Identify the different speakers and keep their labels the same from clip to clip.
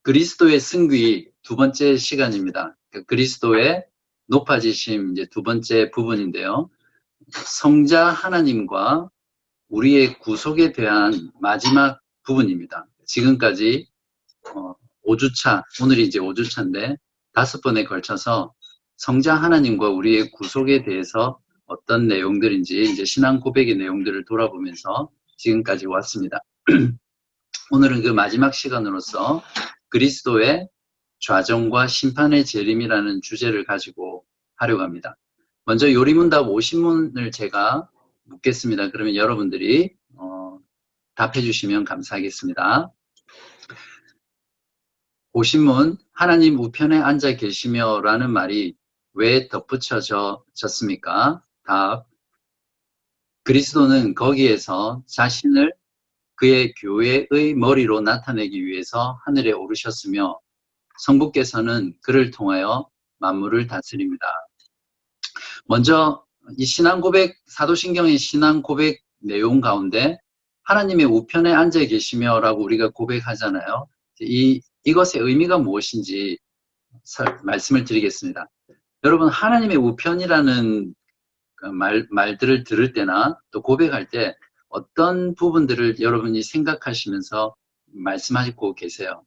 Speaker 1: 그리스도의 승귀 두 번째 시간입니다. 그리스도의 높아지심 이제 두 번째 부분인데요. 성자 하나님과 우리의 구속에 대한 마지막 부분입니다. 지금까지 5주차, 오늘이 이제 5주차인데 5번에 걸쳐서 성자 하나님과 우리의 구속에 대해서 어떤 내용들인지 이제 신앙 고백의 내용들을 돌아보면서 지금까지 왔습니다. 오늘은 그 마지막 시간으로서 그리스도의 좌정과 심판의 재림이라는 주제를 가지고 하려고 합니다. 먼저 요리문답 50문을 제가 묻겠습니다. 그러면 여러분들이 답해 주시면 감사하겠습니다. 50문, 하나님 우편에 앉아 계시며 라는 말이 왜 덧붙여졌습니까? 답, 그리스도는 거기에서 자신을 그의 교회의 머리로 나타내기 위해서 하늘에 오르셨으며 성부께서는 그를 통하여 만물을 다스립니다. 먼저 이 신앙고백, 사도신경의 신앙고백 내용 가운데 하나님의 우편에 앉아 계시며 라고 우리가 고백하잖아요. 이것의 의미가 무엇인지 말씀을 드리겠습니다. 여러분, 하나님의 우편이라는 말들을 들을 때나 또 고백할 때 어떤 부분들을 여러분이 생각하시면서 말씀하고 계세요?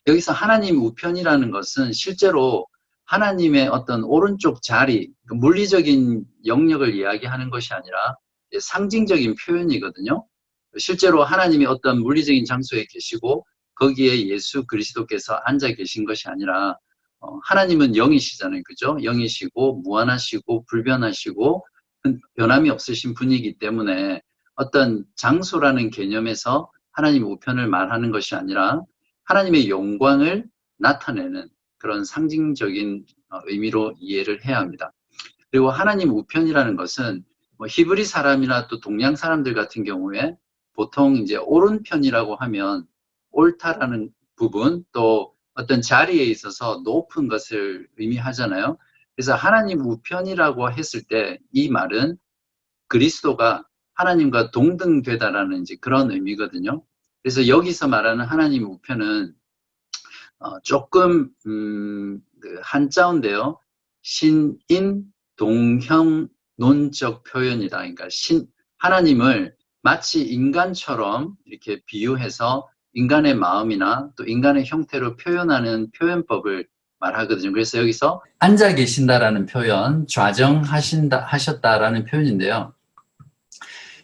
Speaker 1: 여기서 하나님 우편이라는 것은 실제로 하나님의 어떤 오른쪽 자리, 물리적인 영역을 이야기하는 것이 아니라 상징적인 표현이거든요. 실제로 하나님이 어떤 물리적인 장소에 계시고 거기에 예수 그리스도께서 앉아 계신 것이 아니라 하나님은 영이시잖아요. 그죠? 영이시고 무한하시고 불변하시고 변함이 없으신 분이기 때문에 어떤 장소라는 개념에서 하나님 우편을 말하는 것이 아니라 하나님의 영광을 나타내는 그런 상징적인 의미로 이해를 해야 합니다. 그리고 하나님 우편이라는 것은 히브리 사람이나 또 동양 사람들 같은 경우에 보통 이제 오른편이라고 하면 옳다라는 부분 또 어떤 자리에 있어서 높은 것을 의미하잖아요. 그래서 하나님 우편이라고 했을 때 이 말은 그리스도가 하나님과 동등되다라는 이제 그런 의미거든요. 그래서 여기서 말하는 하나님 우편은 조금 한자인데요. 신인 동형 논적 표현이다. 그러니까 하나님을 마치 인간처럼 이렇게 비유해서 인간의 마음이나 또 인간의 형태로 표현하는 표현법을 말하거든요. 그래서 여기서 앉아 계신다라는 표현, 좌정하셨다라는 표현인데요.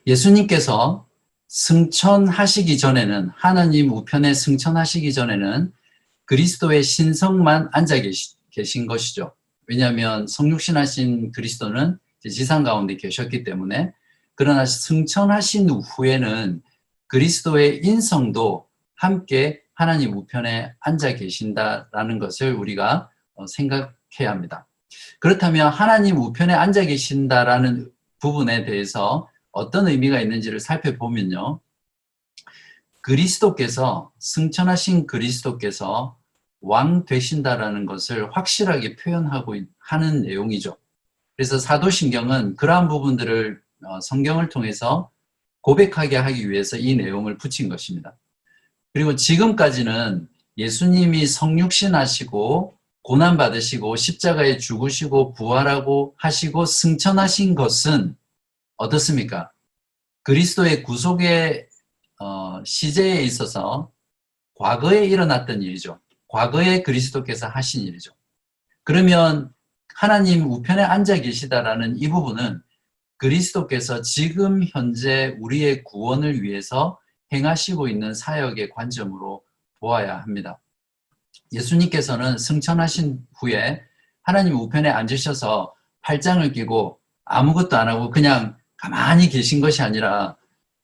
Speaker 1: 예수님께서 승천하시기 전에는, 하나님 우편에 승천하시기 전에는 그리스도의 신성만 앉아 계신 것이죠. 왜냐하면 성육신하신 그리스도는 지상 가운데 계셨기 때문에. 그러나 승천하신 후에는 그리스도의 인성도 함께 하나님 우편에 앉아 계신다라는 것을 우리가 생각해야 합니다. 그렇다면 하나님 우편에 앉아 계신다라는 부분에 대해서 어떤 의미가 있는지를 살펴보면요. 그리스도께서, 승천하신 그리스도께서 왕 되신다라는 것을 확실하게 표현하고 하는 내용이죠. 그래서 사도신경은 그러한 부분들을 성경을 통해서 고백하게 하기 위해서 이 내용을 붙인 것입니다. 그리고 지금까지는 예수님이 성육신하시고 고난받으시고 십자가에 죽으시고 부활하고 하시고 승천하신 것은 어떻습니까? 그리스도의 구속의 시제에 있어서 과거에 일어났던 일이죠. 과거에 그리스도께서 하신 일이죠. 그러면 하나님 우편에 앉아 계시다라는 이 부분은 그리스도께서 지금 현재 우리의 구원을 위해서 행하시고 있는 사역의 관점으로 보아야 합니다. 예수님께서는 승천하신 후에 하나님 우편에 앉으셔서 팔짱을 끼고 아무것도 안 하고 그냥 가만히 계신 것이 아니라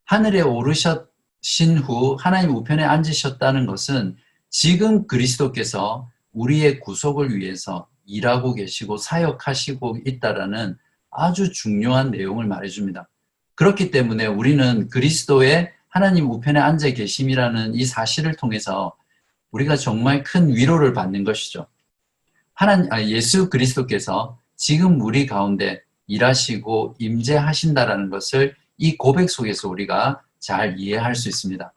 Speaker 1: 하늘에 오르신 후 하나님 우편에 앉으셨다는 것은 지금 그리스도께서 우리의 구속을 위해서 일하고 계시고 사역하시고 있다라는 아주 중요한 내용을 말해줍니다. 그렇기 때문에 우리는 그리스도의 하나님 우편에 앉아 계심이라는 이 사실을 통해서 우리가 정말 큰 위로를 받는 것이죠. 예수 그리스도께서 지금 우리 가운데 일하시고 임재하신다라는 것을 이 고백 속에서 우리가 잘 이해할 수 있습니다.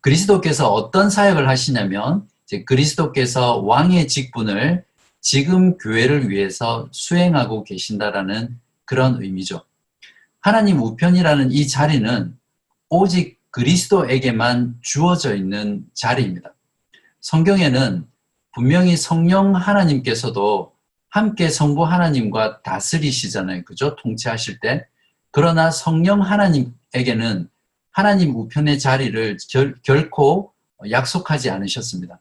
Speaker 1: 그리스도께서 어떤 사역을 하시냐면 이제 그리스도께서 왕의 직분을 지금 교회를 위해서 수행하고 계신다라는 그런 의미죠. 하나님 우편이라는 이 자리는 오직 그리스도에게만 주어져 있는 자리입니다. 성경에는 분명히 성령 하나님께서도 함께 성부 하나님과 다스리시잖아요. 그죠? 통치하실 때. 그러나 성령 하나님에게는 하나님 우편의 자리를 결코 약속하지 않으셨습니다.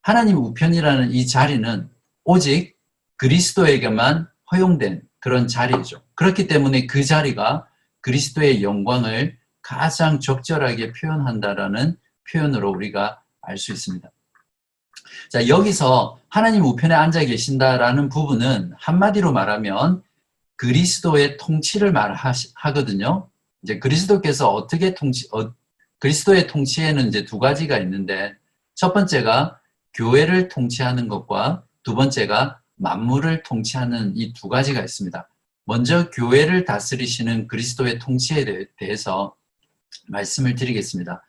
Speaker 1: 하나님 우편이라는 이 자리는 오직 그리스도에게만 허용된 그런 자리죠. 그렇기 때문에 그 자리가 그리스도의 영광을 가장 적절하게 표현한다라는 표현으로 우리가 알 수 있습니다. 자, 여기서 하나님 우편에 앉아 계신다라는 부분은 한마디로 말하면 그리스도의 통치를 말하거든요. 이제 그리스도께서 어떻게 그리스도의 통치에는 이제 두 가지가 있는데, 첫 번째가 교회를 통치하는 것과 두 번째가 만물을 통치하는 이 두 가지가 있습니다. 먼저 교회를 다스리시는 그리스도의 통치에 대해서 말씀을 드리겠습니다.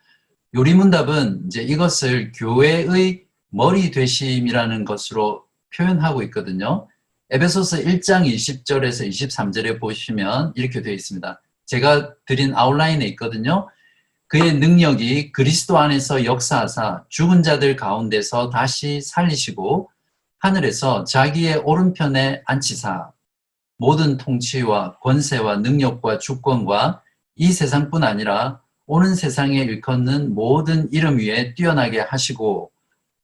Speaker 1: 요리문답은 이제 이것을 교회의 머리 되심이라는 것으로 표현하고 있거든요. 에베소서 1장 20절에서 23절에 보시면 이렇게 되어 있습니다. 제가 드린 아웃라인에 있거든요. 그의 능력이 그리스도 안에서 역사하사 죽은 자들 가운데서 다시 살리시고 하늘에서 자기의 오른편에 앉히사 모든 통치와 권세와 능력과 주권과 이 세상뿐 아니라 오는 세상에 일컫는 모든 이름 위에 뛰어나게 하시고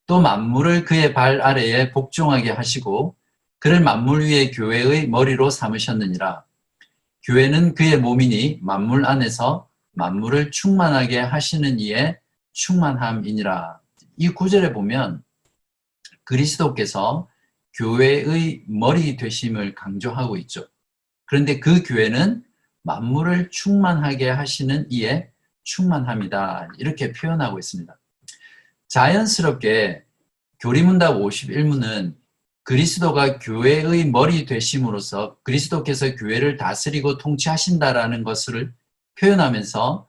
Speaker 1: 또 만물을 그의 발 아래에 복종하게 하시고 그를 만물 위에 교회의 머리로 삼으셨느니라. 교회는 그의 몸이니 만물 안에서 만물을 충만하게 하시는 이의 충만함이니라. 이 구절에 보면 그리스도께서 교회의 머리 되심을 강조하고 있죠. 그런데 그 교회는 만물을 충만하게 하시는 이의 충만함이다. 이렇게 표현하고 있습니다. 자연스럽게 교리문답 51문은 그리스도가 교회의 머리 되심으로써 그리스도께서 교회를 다스리고 통치하신다라는 것을 표현하면서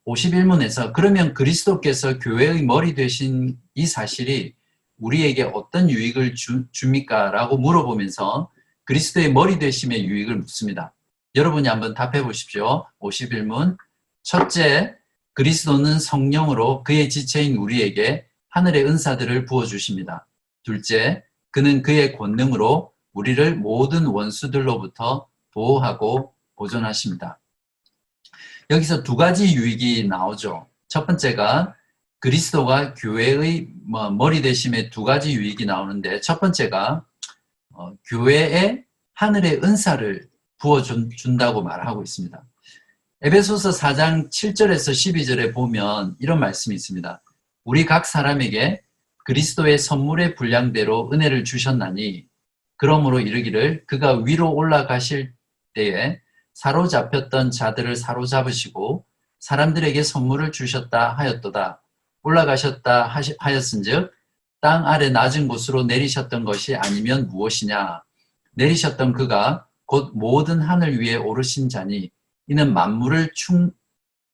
Speaker 1: 51문에서 그러면 그리스도께서 교회의 머리 되신 이 사실이 우리에게 어떤 유익을 줍니까? 라고 물어보면서 그리스도의 머리 되심의 유익을 묻습니다. 여러분이 한번 답해 보십시오. 51문. 첫째, 그리스도는 성령으로 그의 지체인 우리에게 하늘의 은사들을 부어주십니다. 둘째, 그는 그의 권능으로 우리를 모든 원수들로부터 보호하고 보존하십니다. 여기서 두 가지 유익이 나오죠. 첫 번째가 그리스도가 교회의 머리 되심의 두 가지 유익이 나오는데, 첫 번째가 교회에 하늘의 은사를 부어준다고 말하고 있습니다. 에베소서 4장 7절에서 12절에 보면 이런 말씀이 있습니다. 우리 각 사람에게 그리스도의 선물의 분량대로 은혜를 주셨나니 그러므로 이르기를 그가 위로 올라가실 때에 사로잡혔던 자들을 사로잡으시고 사람들에게 선물을 주셨다 하였도다. 올라가셨다 하였은즉 땅 아래 낮은 곳으로 내리셨던 것이 아니면 무엇이냐. 내리셨던 그가 곧 모든 하늘 위에 오르신 자니 이는 만물을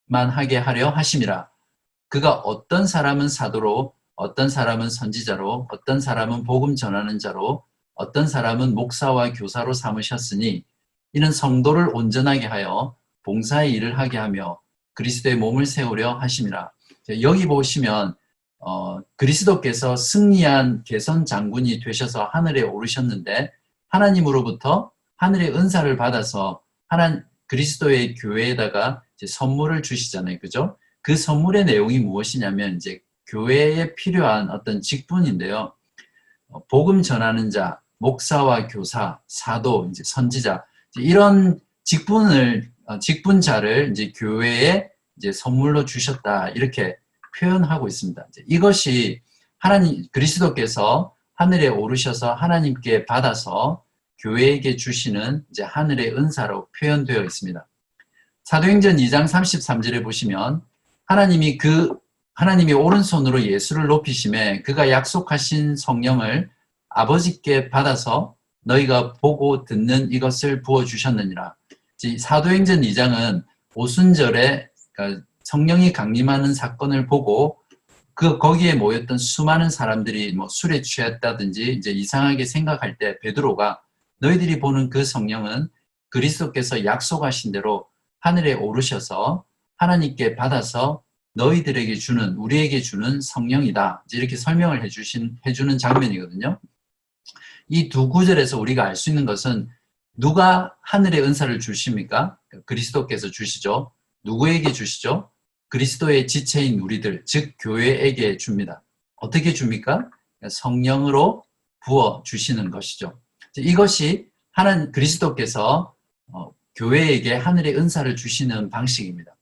Speaker 1: 충만하게 하려 하심이라. 그가 어떤 사람은 사도로 어떤 사람은 선지자로 어떤 사람은 복음 전하는 자로 어떤 사람은 목사와 교사로 삼으셨으니 이는 성도를 온전하게 하여 봉사의 일을 하게 하며 그리스도의 몸을 세우려 하심이라. 여기 보시면 그리스도께서 승리한 개선 장군이 되셔서 하늘에 오르셨는데 하나님으로부터 하늘의 은사를 받아서 그리스도의 교회에다가 이제 선물을 주시잖아요. 그죠? 그 선물의 내용이 무엇이냐면 이제 교회에 필요한 어떤 직분인데요. 복음 전하는 자, 목사와 교사, 사도, 이제 선지자, 이런 직분자를 이제 교회에 이제 선물로 주셨다. 이렇게 표현하고 있습니다. 이것이 그리스도께서 하늘에 오르셔서 하나님께 받아서 교회에게 주시는 이제 하늘의 은사로 표현되어 있습니다. 사도행전 2장 33절에 보시면 하나님이 오른손으로 예수를 높이심에 그가 약속하신 성령을 아버지께 받아서 너희가 보고 듣는 이것을 부어주셨느니라. 사도행전 2장은 오순절에 그러니까 성령이 강림하는 사건을 보고 거기에 모였던 수많은 사람들이 뭐 술에 취했다든지 이제 이상하게 생각할 때 베드로가 너희들이 보는 그 성령은 그리스도께서 약속하신 대로 하늘에 오르셔서 하나님께 받아서 너희들에게 주는, 우리에게 주는 성령이다. 이렇게 설명을 해주는 장면이거든요. 이 두 구절에서 우리가 알 수 있는 것은 누가 하늘의 은사를 주십니까? 그리스도께서 주시죠. 누구에게 주시죠? 그리스도의 지체인 우리들, 즉 교회에게 줍니다. 어떻게 줍니까? 성령으로 부어 주시는 것이죠. 이것이 그리스도께서 교회에게 하늘의 은사를 주시는 방식입니다.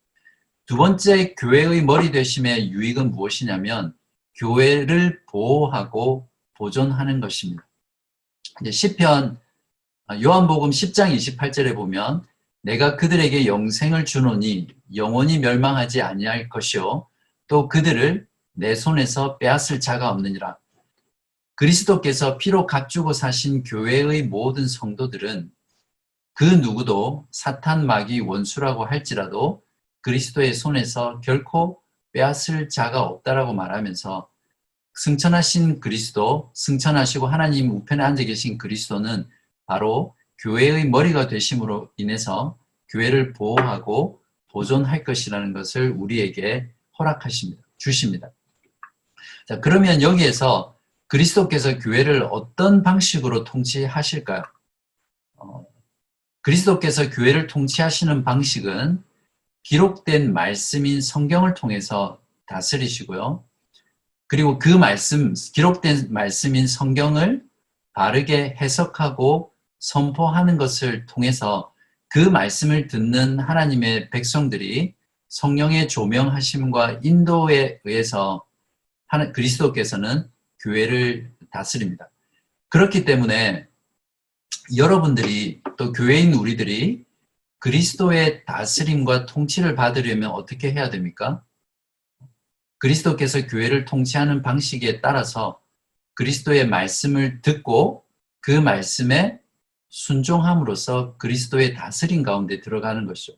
Speaker 1: 두 번째 교회의 머리 되심의 유익은 무엇이냐면 교회를 보호하고 보존하는 것입니다. 이제 시편 요한복음 10장 28절에 보면 내가 그들에게 영생을 주노니 영원히 멸망하지 아니할 것이요 또 그들을 내 손에서 빼앗을 자가 없느니라. 그리스도께서 피로 값주고 사신 교회의 모든 성도들은 그 누구도 사탄 마귀 원수라고 할지라도 그리스도의 손에서 결코 빼앗을 자가 없다라고 말하면서 승천하신 그리스도, 승천하시고 하나님 우편에 앉아 계신 그리스도는 바로 교회의 머리가 되심으로 인해서 교회를 보호하고 보존할 것이라는 것을 우리에게 주십니다. 자, 그러면 여기에서 그리스도께서 교회를 어떤 방식으로 통치하실까요? 그리스도께서 교회를 통치하시는 방식은 기록된 말씀인 성경을 통해서 다스리시고요. 그리고 그 기록된 말씀인 성경을 바르게 해석하고 선포하는 것을 통해서 그 말씀을 듣는 하나님의 백성들이 성령의 조명하심과 인도에 의해서 그리스도께서는 교회를 다스립니다. 그렇기 때문에 여러분들이 또 교회인 우리들이 그리스도의 다스림과 통치를 받으려면 어떻게 해야 됩니까? 그리스도께서 교회를 통치하는 방식에 따라서 그리스도의 말씀을 듣고 그 말씀에 순종함으로써 그리스도의 다스림 가운데 들어가는 것이죠.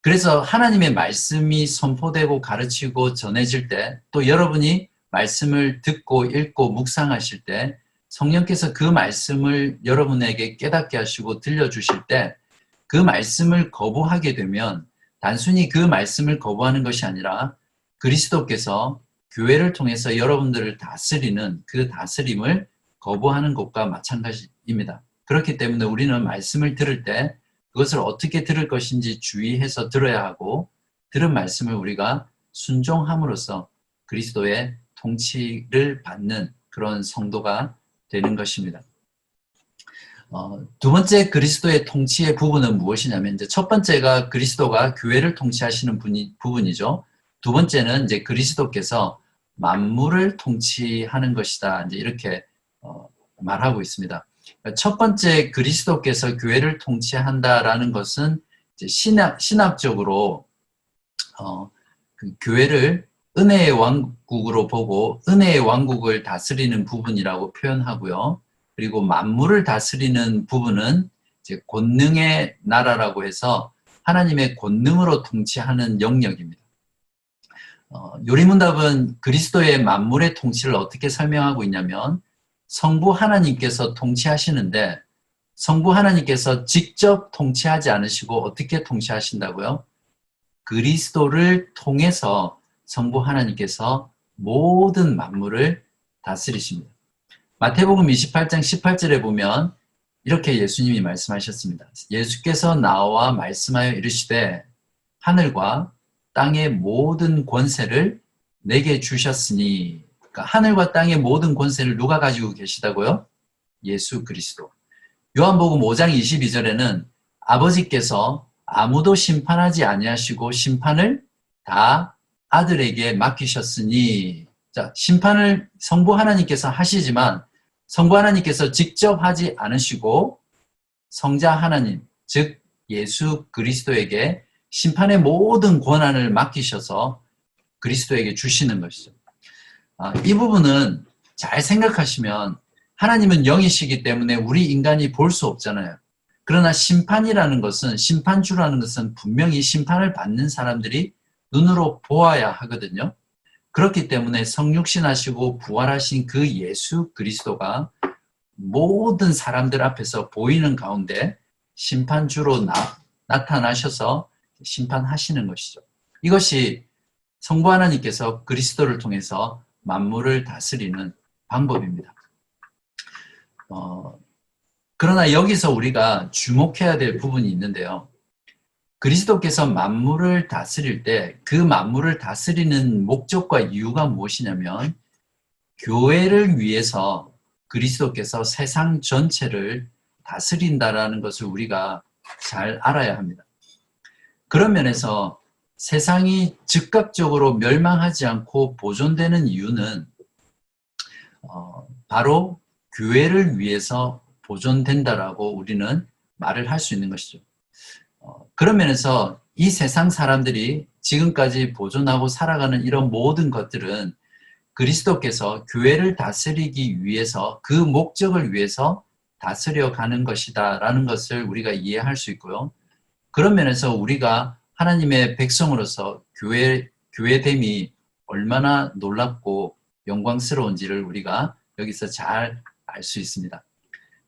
Speaker 1: 그래서 하나님의 말씀이 선포되고 가르치고 전해질 때 또 여러분이 말씀을 듣고 읽고 묵상하실 때 성령께서 그 말씀을 여러분에게 깨닫게 하시고 들려주실 때 그 말씀을 거부하게 되면 단순히 그 말씀을 거부하는 것이 아니라 그리스도께서 교회를 통해서 여러분들을 다스리는 그 다스림을 거부하는 것과 마찬가지입니다. 그렇기 때문에 우리는 말씀을 들을 때 그것을 어떻게 들을 것인지 주의해서 들어야 하고 들은 말씀을 우리가 순종함으로써 그리스도의 통치를 받는 그런 성도가 되는 것입니다. 두 번째 그리스도의 통치의 부분은 무엇이냐면 이제 첫 번째가 그리스도가 교회를 통치하시는 부분이죠. 두 번째는 이제 그리스도께서 만물을 통치하는 것이다. 이제 이렇게 말하고 있습니다. 첫 번째 그리스도께서 교회를 통치한다라는 것은 이제 신학적으로 그 교회를 은혜의 왕국으로 보고 은혜의 왕국을 다스리는 부분이라고 표현하고요. 그리고 만물을 다스리는 부분은 이제 권능의 나라라고 해서 하나님의 권능으로 통치하는 영역입니다. 요리문답은 그리스도의 만물의 통치를 어떻게 설명하고 있냐면 성부 하나님께서 통치하시는데 성부 하나님께서 직접 통치하지 않으시고 어떻게 통치하신다고요? 그리스도를 통해서 성부 하나님께서 모든 만물을 다스리십니다. 마태복음 28장 18절에 보면 이렇게 예수님이 말씀하셨습니다. 예수께서 나와 말씀하여 이르시되 하늘과 땅의 모든 권세를 내게 주셨으니 그러니까 하늘과 땅의 모든 권세를 누가 가지고 계시다고요? 예수 그리스도. 요한복음 5장 22절에는 아버지께서 아무도 심판하지 아니하시고 심판을 다 아들에게 맡기셨으니 자, 심판을 성부 하나님께서 하시지만 성부 하나님께서 직접 하지 않으시고 성자 하나님, 즉 예수 그리스도에게 심판의 모든 권한을 맡기셔서 그리스도에게 주시는 것이죠. 이 부분은 잘 생각하시면 하나님은 영이시기 때문에 우리 인간이 볼 수 없잖아요. 그러나 심판주라는 것은 분명히 심판을 받는 사람들이 눈으로 보아야 하거든요. 그렇기 때문에 성육신하시고 부활하신 그 예수 그리스도가 모든 사람들 앞에서 보이는 가운데 심판주로 나타나셔서 심판하시는 것이죠. 이것이 성부 하나님께서 그리스도를 통해서 만물을 다스리는 방법입니다. 그러나 여기서 우리가 주목해야 될 부분이 있는데요. 그리스도께서 만물을 다스릴 때 그 만물을 다스리는 목적과 이유가 무엇이냐면 교회를 위해서 그리스도께서 세상 전체를 다스린다라는 것을 우리가 잘 알아야 합니다. 그런 면에서 세상이 즉각적으로 멸망하지 않고 보존되는 이유는 바로 교회를 위해서 보존된다라고 우리는 말을 할 수 있는 것이죠. 그런 면에서 이 세상 사람들이 지금까지 보존하고 살아가는 이런 모든 것들은 그리스도께서 교회를 다스리기 위해서 그 목적을 위해서 다스려 가는 것이다 라는 것을 우리가 이해할 수 있고요. 그런 면에서 우리가 하나님의 백성으로서 교회됨이 얼마나 놀랍고 영광스러운지를 우리가 여기서 잘 알 수 있습니다.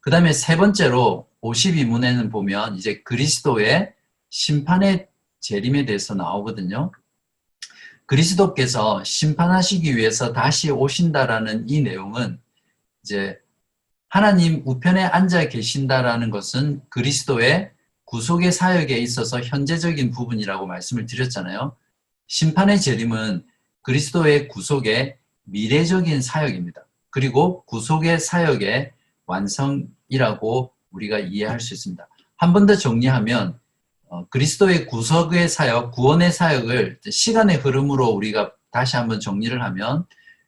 Speaker 1: 그 다음에 세 번째로 52문에는 보면 이제 그리스도의 심판의 재림에 대해서 나오거든요. 그리스도께서 심판하시기 위해서 다시 오신다라는 이 내용은 이제 하나님 우편에 앉아 계신다라는 것은 그리스도의 구속의 사역에 있어서 현재적인 부분이라고 말씀을 드렸잖아요. 심판의 재림은 그리스도의 구속의 미래적인 사역입니다. 그리고 구속의 사역의 완성이라고 우리가 이해할 수 있습니다. 한 번 더 정리하면 그리스도의 구속의 사역, 구원의 사역을 시간의 흐름으로 우리가 다시 한번 정리를 하면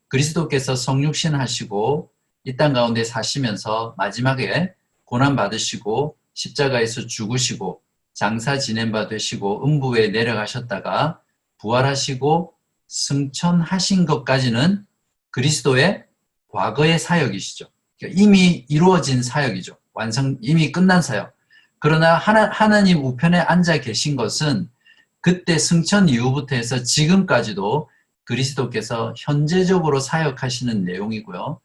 Speaker 1: 그리스도께서 성육신 하시고 이 땅 가운데 사시면서 마지막에 고난 받으시고 십자가에서 죽으시고 장사 지낸 바 되시고 음부에 내려가셨다가 부활하시고 승천하신 것까지는 그리스도의 과거의 사역이시죠. 그러니까 이미 이루어진 사역이죠. 이미 끝난 사역. 그러나 하나님 우편에 앉아 계신 것은 그때 승천 이후부터 해서 지금까지도 그리스도께서 현재적으로 사역하시는 내용이고요.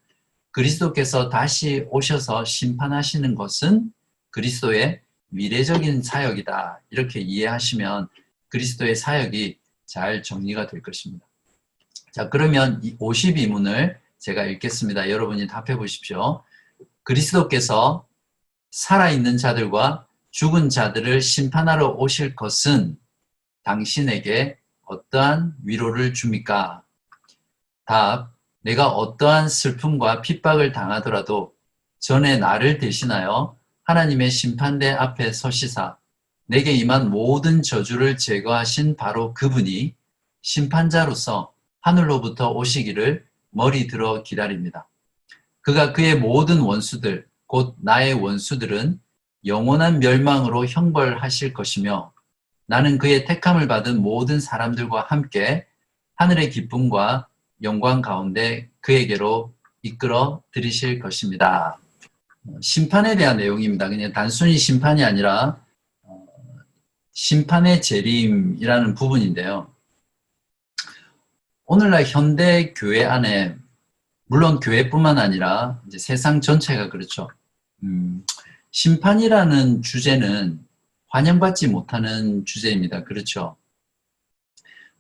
Speaker 1: 그리스도께서 다시 오셔서 심판하시는 것은 그리스도의 미래적인 사역이다. 이렇게 이해하시면 그리스도의 사역이 잘 정리가 될 것입니다. 자, 그러면 이 52문을 제가 읽겠습니다. 여러분이 답해 보십시오. 그리스도께서 살아있는 자들과 죽은 자들을 심판하러 오실 것은 당신에게 어떠한 위로를 줍니까? 답, 내가 어떠한 슬픔과 핍박을 당하더라도 전에 나를 대신하여 하나님의 심판대 앞에 서시사 내게 임한 모든 저주를 제거하신 바로 그분이 심판자로서 하늘로부터 오시기를 머리 들어 기다립니다. 그가 그의 모든 원수들, 곧 나의 원수들은 영원한 멸망으로 형벌하실 것이며 나는 그의 택함을 받은 모든 사람들과 함께 하늘의 기쁨과 영광 가운데 그에게로 이끌어 들이실 것입니다. 심판에 대한 내용입니다. 그냥 단순히 심판이 아니라 심판의 재림이라는 부분인데요. 오늘날 현대 교회 안에 물론 교회뿐만 아니라 이제 세상 전체가 그렇죠. 심판이라는 주제는 환영받지 못하는 주제입니다. 그렇죠.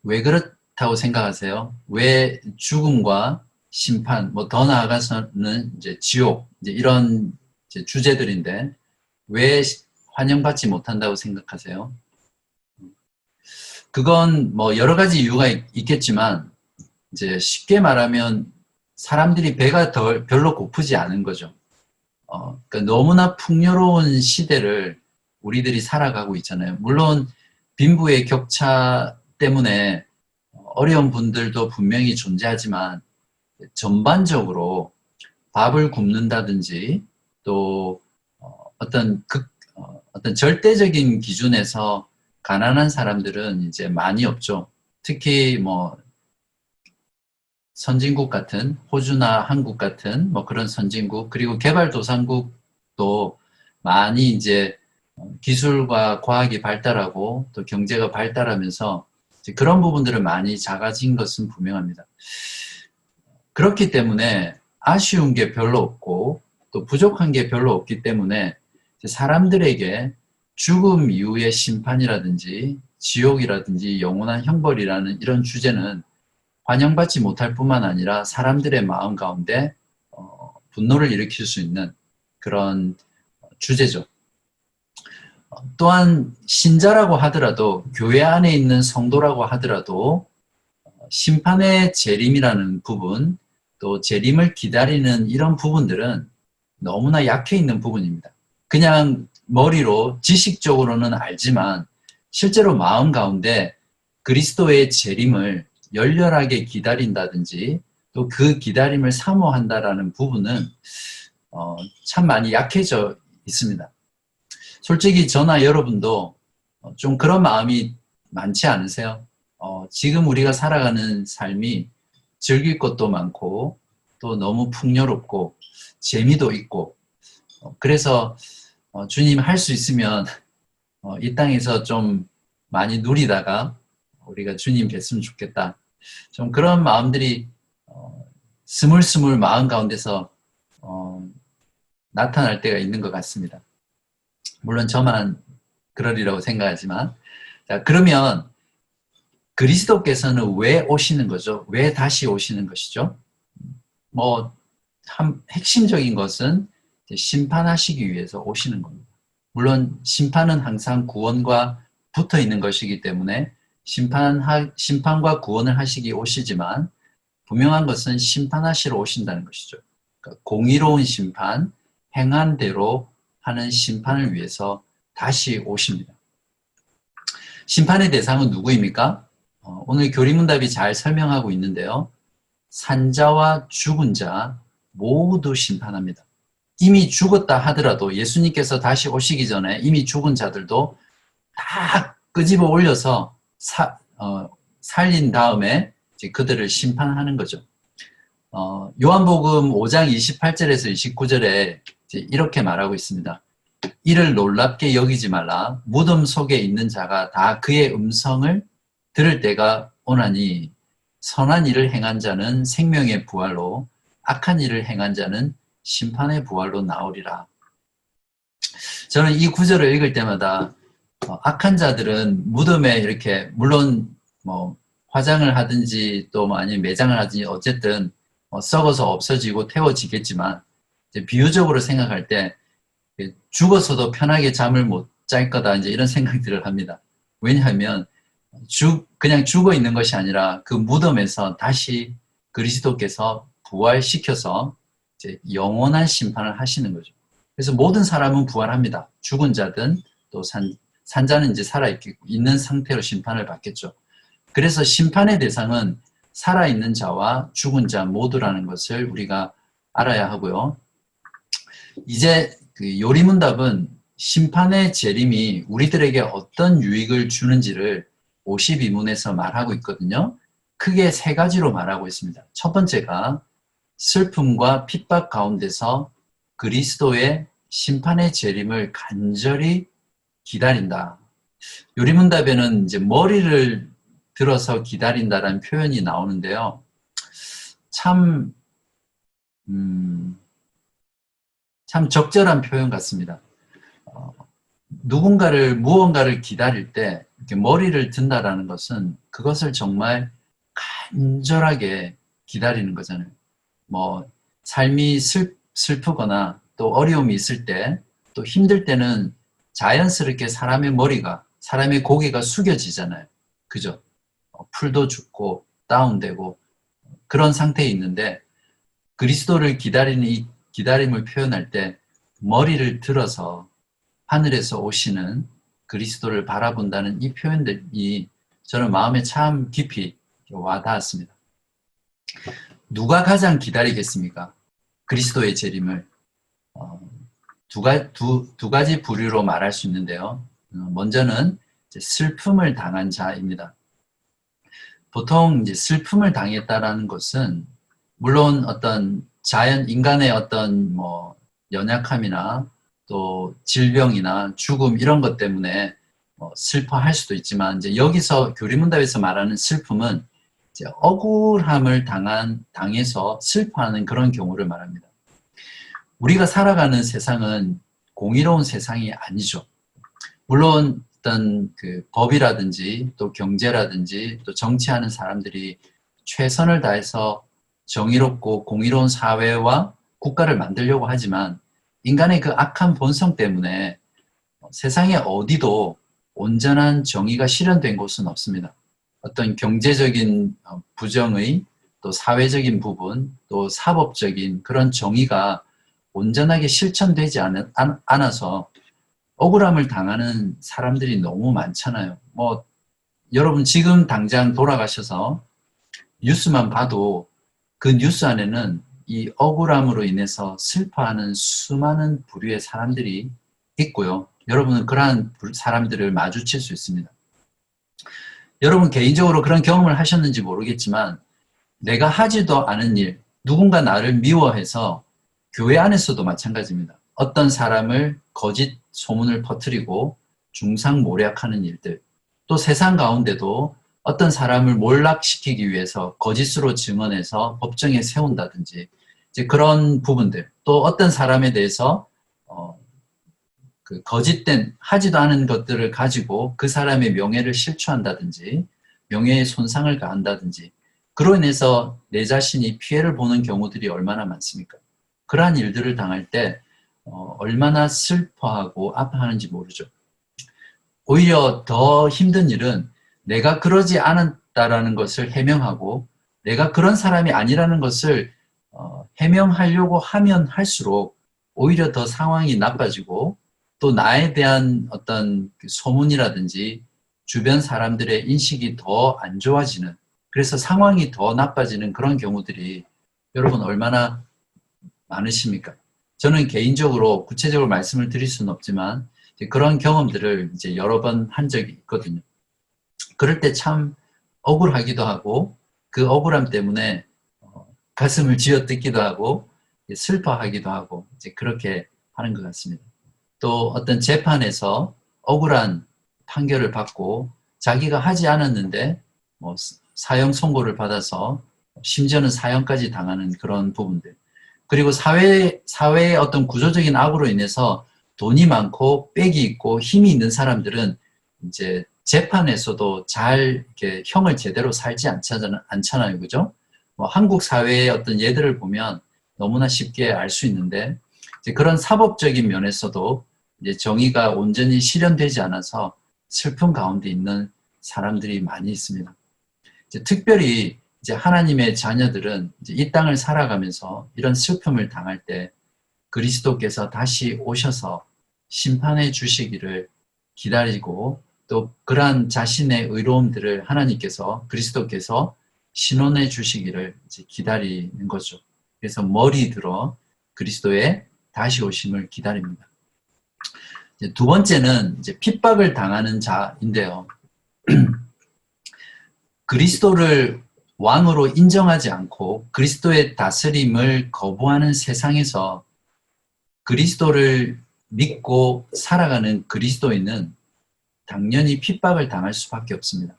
Speaker 1: 왜 그렇다고 생각하세요? 왜 죽음과 심판, 뭐 더 나아가서는 이제 지옥, 이제 이런 이제 주제들인데 왜 환영받지 못한다고 생각하세요? 그건 뭐 여러 가지 이유가 있겠지만 이제 쉽게 말하면 사람들이 배가 별로 고프지 않은 거죠. 그러니까 너무나 풍요로운 시대를 우리들이 살아가고 있잖아요. 물론 빈부의 격차 때문에 어려운 분들도 분명히 존재하지만 전반적으로 밥을 굶는다든지 또 어떤 절대적인 기준에서 가난한 사람들은 이제 많이 없죠. 특히 뭐 선진국 같은 호주나 한국 같은 뭐 그런 선진국 그리고 개발도상국도 많이 이제 기술과 과학이 발달하고 또 경제가 발달하면서 그런 부분들은 많이 작아진 것은 분명합니다. 그렇기 때문에 아쉬운 게 별로 없고 또 부족한 게 별로 없기 때문에 사람들에게 죽음 이후의 심판이라든지 지옥이라든지 영원한 형벌이라는 이런 주제는 환영받지 못할 뿐만 아니라 사람들의 마음 가운데 분노를 일으킬 수 있는 그런 주제죠. 또한 신자라고 하더라도 교회 안에 있는 성도라고 하더라도 심판의 재림이라는 부분 또 재림을 기다리는 이런 부분들은 너무나 약해 있는 부분입니다. 그냥 머리로 지식적으로는 알지만 실제로 마음 가운데 그리스도의 재림을 열렬하게 기다린다든지 또 그 기다림을 사모한다라는 부분은 참 많이 약해져 있습니다. 솔직히 저나 여러분도 좀 그런 마음이 많지 않으세요? 지금 우리가 살아가는 삶이 즐길 것도 많고 또 너무 풍요롭고 재미도 있고 그래서 주님 할 수 있으면 이 땅에서 좀 많이 누리다가 우리가 주님 뵀으면 좋겠다. 좀 그런 마음들이 스물스물 마음 가운데서 나타날 때가 있는 것 같습니다. 물론 저만 그러리라고 생각하지만 자, 그러면 그리스도께서는 왜 오시는 거죠? 왜 다시 오시는 것이죠? 핵심적인 것은 심판하시기 위해서 오시는 겁니다. 물론 심판은 항상 구원과 붙어 있는 것이기 때문에 심판과 구원을 하시기 오시지만 분명한 것은 심판하시러 오신다는 것이죠. 그러니까 공의로운 심판, 행한 대로 하는 심판을 위해서 다시 오십니다. 심판의 대상은 누구입니까? 오늘 교리문답이 잘 설명하고 있는데요. 산자와 죽은 자 모두 심판합니다. 이미 죽었다 하더라도 예수님께서 다시 오시기 전에 이미 죽은 자들도 다 끄집어 올려서 살린 다음에 이제 그들을 심판하는 거죠. 요한복음 5장 28절에서 29절에 이렇게 말하고 있습니다. 이를 놀랍게 여기지 말라. 무덤 속에 있는 자가 다 그의 음성을 들을 때가 오나니 선한 일을 행한 자는 생명의 부활로 악한 일을 행한 자는 심판의 부활로 나오리라. 저는 이 구절을 읽을 때마다 악한 자들은 무덤에 이렇게 물론 화장을 하든지 또 아니면 매장을 하든지 어쨌든 썩어서 없어지고 태워지겠지만 비유적으로 생각할 때 죽어서도 편하게 잠을 못 잘 거다 이제 이런 생각들을 합니다. 왜냐하면 그냥 죽어 있는 것이 아니라 그 무덤에서 다시 그리스도께서 부활시켜서 이제 영원한 심판을 하시는 거죠. 그래서 모든 사람은 부활합니다. 죽은 자든 또 산자는 이제 살아있는 상태로 심판을 받겠죠. 그래서 심판의 대상은 살아있는 자와 죽은 자 모두라는 것을 우리가 알아야 하고요. 이제 그 요리문답은 심판의 재림이 우리들에게 어떤 유익을 주는지를 52문에서 말하고 있거든요. 크게 세 가지로 말하고 있습니다. 첫 번째가 슬픔과 핍박 가운데서 그리스도의 심판의 재림을 간절히 기다린다. 요리문답에는 이제 머리를 들어서 기다린다라는 표현이 나오는데요. 참 적절한 표현 같습니다. 무언가를 기다릴 때 이렇게 머리를 든다라는 것은 그것을 정말 간절하게 기다리는 거잖아요. 삶이 슬프거나 또 어려움이 있을 때, 또 힘들 때는 자연스럽게 사람의 고개가 숙여지잖아요. 그죠? 풀도 죽고 다운되고 그런 상태에 있는데 그리스도를 기다리는 이 기다림을 표현할 때 머리를 들어서 하늘에서 오시는 그리스도를 바라본다는 이 표현들이 저는 마음에 참 깊이 와닿았습니다. 누가 가장 기다리겠습니까? 그리스도의 재림을 두 가지 부류로 말할 수 있는데요. 먼저는 슬픔을 당한 자입니다. 보통 이제 슬픔을 당했다라는 것은 물론 어떤 인간의 어떤 연약함이나 또 질병이나 죽음 이런 것 때문에 슬퍼할 수도 있지만 이제 여기서 교리문답에서 말하는 슬픔은 이제 억울함을 당해서 슬퍼하는 그런 경우를 말합니다. 우리가 살아가는 세상은 공의로운 세상이 아니죠. 물론 어떤 그 법이라든지 또 경제라든지 또 정치하는 사람들이 최선을 다해서 정의롭고 공의로운 사회와 국가를 만들려고 하지만 인간의 그 악한 본성 때문에 세상에 어디도 온전한 정의가 실현된 곳은 없습니다. 어떤 경제적인 부정의 또 사회적인 부분 또 사법적인 그런 정의가 온전하게 실천되지 않아서 억울함을 당하는 사람들이 너무 많잖아요. 여러분 지금 당장 돌아가셔서 뉴스만 봐도 그 뉴스 안에는 이 억울함으로 인해서 슬퍼하는 수많은 부류의 사람들이 있고요. 여러분은 그러한 사람들을 마주칠 수 있습니다. 여러분 개인적으로 그런 경험을 하셨는지 모르겠지만 내가 하지도 않은 일, 누군가 나를 미워해서 교회 안에서도 마찬가지입니다. 어떤 사람을 거짓 소문을 퍼뜨리고 중상모략하는 일들, 또 세상 가운데도 어떤 사람을 몰락시키기 위해서 거짓으로 증언해서 법정에 세운다든지 이제 그런 부분들, 또 어떤 사람에 대해서 그 거짓된 하지도 않은 것들을 가지고 그 사람의 명예를 실추한다든지 명예에 손상을 가한다든지 그로 인해서 내 자신이 피해를 보는 경우들이 얼마나 많습니까? 그러한 일들을 당할 때 얼마나 슬퍼하고 아파하는지 모르죠. 오히려 더 힘든 일은 내가 그러지 않았다라는 것을 해명하고 내가 그런 사람이 아니라는 것을 해명하려고 하면 할수록 오히려 더 상황이 나빠지고 또 나에 대한 어떤 소문이라든지 주변 사람들의 인식이 더 안 좋아지는 그래서 상황이 더 나빠지는 그런 경우들이 여러분 얼마나 많으십니까? 저는 개인적으로 구체적으로 말씀을 드릴 수는 없지만 그런 경험들을 이제 여러 번 한 적이 있거든요. 그럴 때 참 억울하기도 하고 그 억울함 때문에 가슴을 쥐어뜯기도 하고 슬퍼하기도 하고 이제 그렇게 하는 것 같습니다. 또 어떤 재판에서 억울한 판결을 받고 자기가 하지 않았는데 사형 선고를 받아서 심지어는 사형까지 당하는 그런 부분들. 그리고 사회의 어떤 구조적인 악으로 인해서 돈이 많고 빽이 있고 힘이 있는 사람들은 이제 재판에서도 잘 이렇게 형을 제대로 살지 않잖아요. 그죠? 한국 사회의 어떤 예들을 보면 너무나 쉽게 알 수 있는데 이제 그런 사법적인 면에서도 이제 정의가 온전히 실현되지 않아서 슬픔 가운데 있는 사람들이 많이 있습니다. 이제 특별히 이제 하나님의 자녀들은 이제 이 땅을 살아가면서 이런 슬픔을 당할 때 그리스도께서 다시 오셔서 심판해 주시기를 기다리고 또 그러한 자신의 의로움들을 하나님께서 그리스도께서 신원해 주시기를 이제 기다리는 거죠. 그래서 머리 들어 그리스도의 다시 오심을 기다립니다. 이제 두 번째는 이제 핍박을 당하는 자인데요. 그리스도를 왕으로 인정하지 않고 그리스도의 다스림을 거부하는 세상에서 그리스도를 믿고 살아가는 그리스도인은 당연히 핍박을 당할 수밖에 없습니다.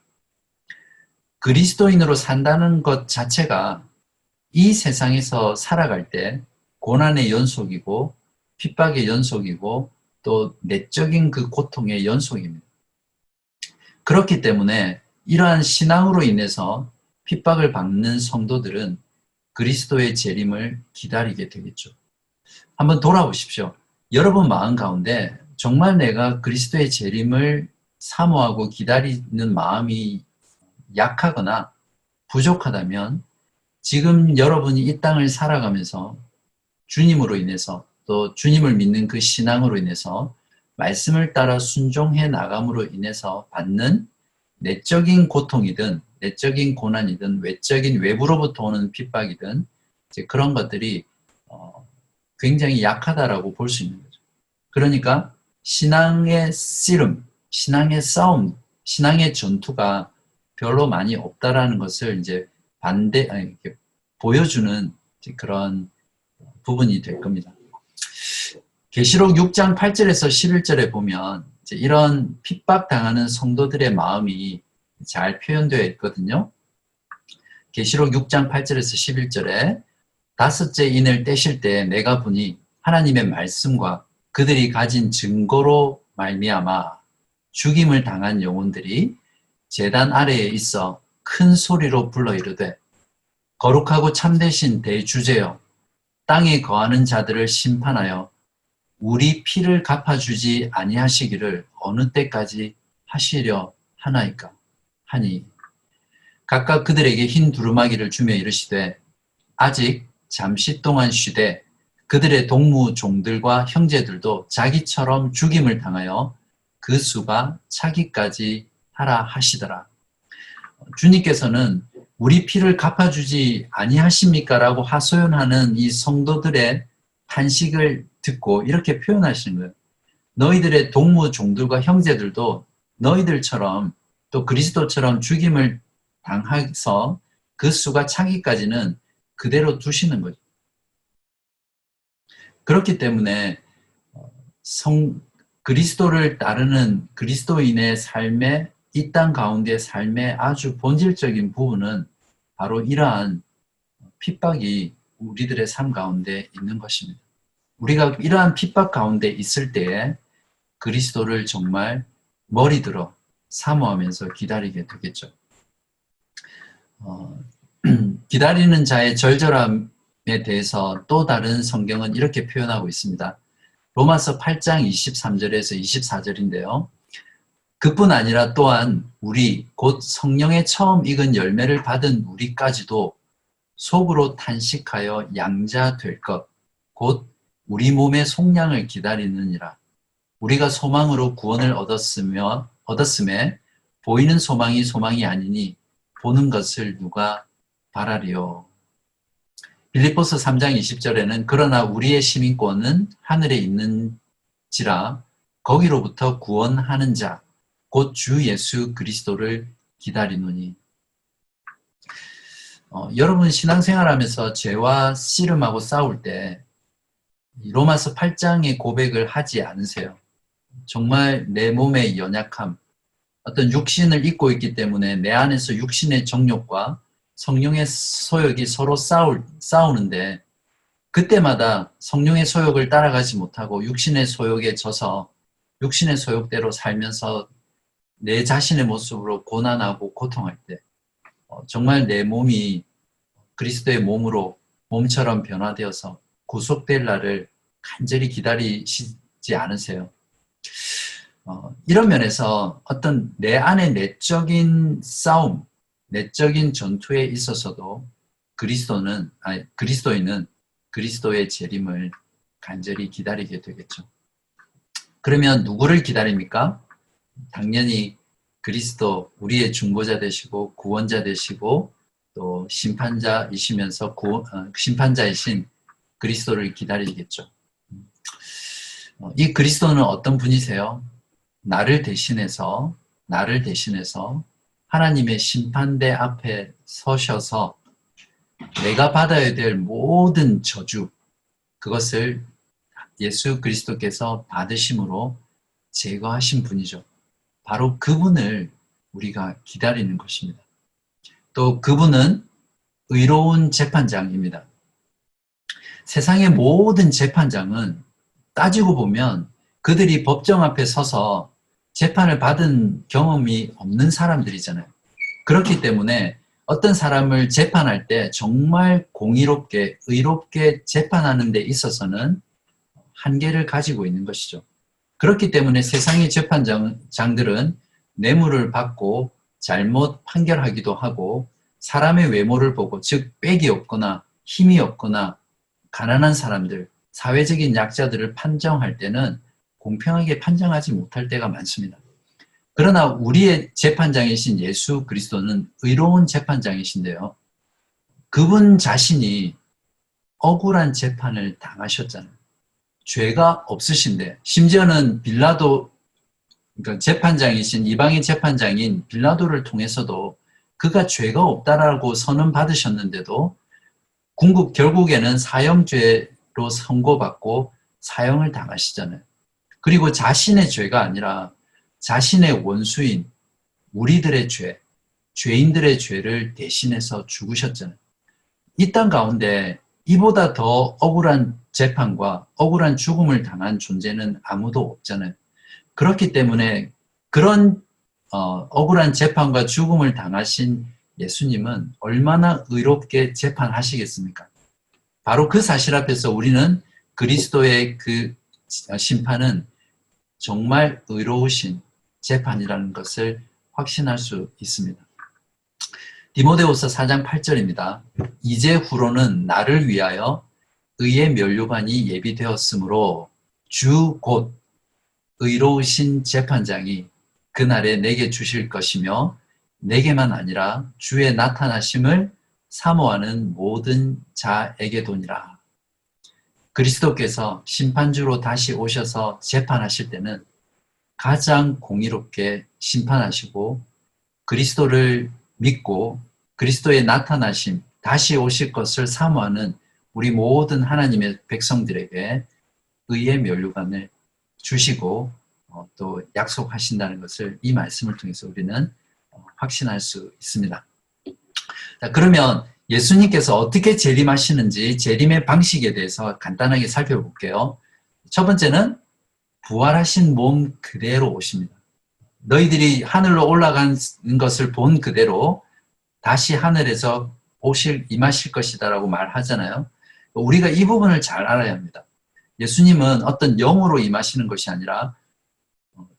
Speaker 1: 그리스도인으로 산다는 것 자체가 이 세상에서 살아갈 때 고난의 연속이고 핍박의 연속이고 또 내적인 그 고통의 연속입니다. 그렇기 때문에 이러한 신앙으로 인해서 핍박을 받는 성도들은 그리스도의 재림을 기다리게 되겠죠. 한번 돌아보십시오. 여러분 마음 가운데 정말 내가 그리스도의 재림을 사모하고 기다리는 마음이 약하거나 부족하다면 지금 여러분이 이 땅을 살아가면서 주님으로 인해서 또 주님을 믿는 그 신앙으로 인해서 말씀을 따라 순종해 나감으로 인해서 받는 내적인 고통이든 내적인 고난이든 외적인 외부로부터 오는 핍박이든 이제 그런 것들이 굉장히 약하다라고 볼 수 있는 거죠. 그러니까 신앙의 씨름, 신앙의 싸움, 신앙의 전투가 별로 많이 없다라는 것을 이제 이렇게 보여주는 이제 그런 부분이 될 겁니다. 계시록 6장 8절에서 11절에 보면 이제 이런 핍박당하는 성도들의 마음이 잘 표현되어 있거든요. 계시록 6장 8절에서 11절에 다섯째 인을 떼실 때 내가 보니 하나님의 말씀과 그들이 가진 증거로 말미암아 죽임을 당한 영혼들이 제단 아래에 있어 큰 소리로 불러 이르되 거룩하고 참되신 대주제여 땅에 거하는 자들을 심판하여 우리 피를 갚아주지 아니하시기를 어느 때까지 하시려 하나이까 하니 각각 그들에게 흰 두루마기를 주며 이르시되 아직 잠시 동안 쉬되 그들의 동무 종들과 형제들도 자기처럼 죽임을 당하여 그 수가 차기까지 하라 하시더라. 주님께서는 우리 피를 갚아주지 아니하십니까? 라고 하소연하는 이 성도들의 탄식을 듣고 이렇게 표현하시는 거예요. 너희들의 동무 종들과 형제들도 너희들처럼 또 그리스도처럼 죽임을 당해서 그 수가 차기까지는 그대로 두시는 거죠. 그렇기 때문에 그리스도를 따르는 그리스도인의 삶의 이 땅 가운데 삶의 아주 본질적인 부분은 바로 이러한 핍박이 우리들의 삶 가운데 있는 것입니다. 우리가 이러한 핍박 가운데 있을 때에 그리스도를 정말 머리 들어 사모하면서 기다리게 되겠죠. 기다리는 자의 절절함에 대해서 또 다른 성경은 이렇게 표현하고 있습니다. 로마서 8장 23절에서 24절인데요. 그뿐 아니라 또한 우리 곧 성령의 처음 익은 열매를 받은 우리까지도 속으로 탄식하여 양자 될 것, 곧 우리 몸의 속량을 기다리느니라. 우리가 소망으로 구원을 얻었음에 보이는 소망이 아니니 보는 것을 누가 바라리요. 빌립보서 3장 20절에는 그러나 우리의 시민권은 하늘에 있는지라 거기로부터 구원하는 자 곧 주 예수 그리스도를 기다리노니. 여러분 신앙생활하면서 죄와 씨름하고 싸울 때 로마서 8장의 고백을 하지 않으세요? 정말 내 몸의 연약함, 어떤 육신을 입고 있기 때문에 내 안에서 육신의 정욕과 성령의 소욕이 서로 싸우는데 그때마다 성령의 소욕을 따라가지 못하고 육신의 소욕에 져서 육신의 소욕대로 살면서 내 자신의 모습으로 고난하고 고통할 때 정말 내 몸이 그리스도의 몸처럼 변화되어서 구속될 날을 간절히 기다리시지 않으세요? 이런 면에서 어떤 내 안의 내적인 싸움, 내적인 전투에 있어서도 그리스도인은 그리스도의 재림을 간절히 기다리게 되겠죠. 그러면 누구를 기다립니까? 당연히 그리스도, 우리의 중보자 되시고 구원자 되시고 또 심판자이시면서 심판자이신 그리스도를 기다리겠죠. 이 그리스도는 어떤 분이세요? 나를 대신해서 하나님의 심판대 앞에 서셔서 내가 받아야 될 모든 저주, 그것을 예수 그리스도께서 받으심으로 제거하신 분이죠. 바로 그분을 우리가 기다리는 것입니다. 또 그분은 의로운 재판장입니다. 세상의 모든 재판장은 따지고 보면 그들이 법정 앞에 서서 재판을 받은 경험이 없는 사람들이잖아요. 그렇기 때문에 어떤 사람을 재판할 때 정말 공의롭게, 의롭게 재판하는 데 있어서는 한계를 가지고 있는 것이죠. 그렇기 때문에 세상의 재판장들은 뇌물을 받고 잘못 판결하기도 하고 사람의 외모를 보고, 즉 빽이 없거나 힘이 없거나 가난한 사람들, 사회적인 약자들을 판정할 때는 공평하게 판정하지 못할 때가 많습니다. 그러나 우리의 재판장이신 예수 그리스도는 의로운 재판장이신데요. 그분 자신이 억울한 재판을 당하셨잖아요. 죄가 없으신데, 심지어는 빌라도, 그러니까 재판장이신 이방인 재판장인 빌라도를 통해서도 그가 죄가 없다라고 선언 받으셨는데도 결국에는 사형죄로 선고받고 사형을 당하시잖아요. 그리고 자신의 죄가 아니라 자신의 원수인 우리들의 죄, 죄인들의 죄를 대신해서 죽으셨잖아요. 이 땅 가운데 이보다 더 억울한 재판과 억울한 죽음을 당한 존재는 아무도 없잖아요. 그렇기 때문에 그런 억울한 재판과 죽음을 당하신 예수님은 얼마나 의롭게 재판하시겠습니까? 바로 그 사실 앞에서 우리는 그리스도의 그 심판은 정말 의로우신 재판이라는 것을 확신할 수 있습니다. 디모데후서 4장 8절입니다. 이제 후로는 나를 위하여 의의 면류관이 예비되었으므로 주 곧 의로우신 재판장이 그날에 내게 주실 것이며 내게만 아니라 주의 나타나심을 사모하는 모든 자에게도니라. 그리스도께서 심판주로 다시 오셔서 재판하실 때는 가장 공의롭게 심판하시고 그리스도를 믿고 그리스도의 나타나심, 다시 오실 것을 사모하는 우리 모든 하나님의 백성들에게 의의 면류관을 주시고 또 약속하신다는 것을 이 말씀을 통해서 우리는 확신할 수 있습니다. 자, 그러면 예수님께서 어떻게 재림하시는지 재림의 방식에 대해서 간단하게 살펴볼게요. 첫 번째는 부활하신 몸 그대로 오십니다. 너희들이 하늘로 올라가는 것을 본 그대로 다시 하늘에서 임하실 것이다라고 말하잖아요. 우리가 이 부분을 잘 알아야 합니다. 예수님은 어떤 영으로 임하시는 것이 아니라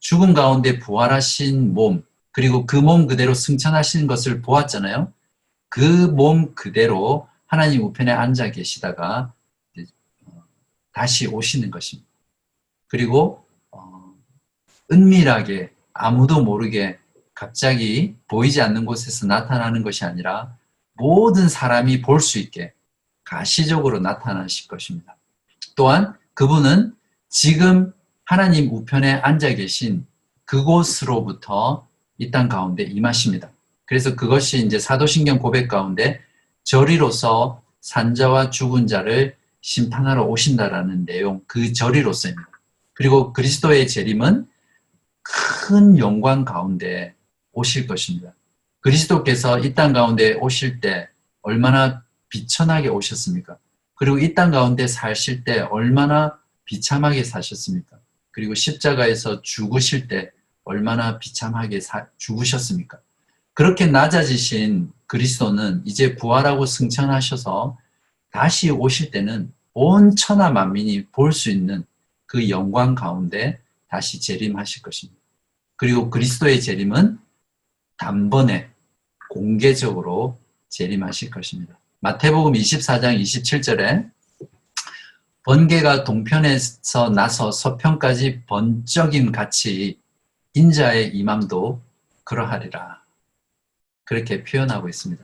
Speaker 1: 죽음 가운데 부활하신 몸, 그리고 그 몸 그대로 승천하시는 것을 보았잖아요. 그 몸 그대로 하나님 우편에 앉아 계시다가 다시 오시는 것입니다. 그리고 은밀하게 아무도 모르게 갑자기 보이지 않는 곳에서 나타나는 것이 아니라 모든 사람이 볼 수 있게 가시적으로 나타나실 것입니다. 또한 그분은 지금 하나님 우편에 앉아 계신 그곳으로부터 이 땅 가운데 임하십니다. 그래서 그것이 이제 사도신경 고백 가운데 저리로서 산자와 죽은 자를 심판하러 오신다라는 내용, 그 저리로서입니다. 그리고 그리스도의 재림은 큰 영광 가운데 오실 것입니다. 그리스도께서 이 땅 가운데 오실 때 얼마나 비천하게 오셨습니까? 그리고 이 땅 가운데 사실 때 얼마나 비참하게 사셨습니까? 그리고 십자가에서 죽으실 때 얼마나 비참하게 죽으셨습니까? 그렇게 낮아지신 그리스도는 이제 부활하고 승천하셔서 다시 오실 때는 온 천하 만민이 볼 수 있는 그 영광 가운데 다시 재림하실 것입니다. 그리고 그리스도의 재림은 단번에 공개적으로 재림하실 것입니다. 마태복음 24장 27절에 번개가 동편에서 나서 서편까지 번쩍임 같이 인자의 임함도 그러하리라. 그렇게 표현하고 있습니다.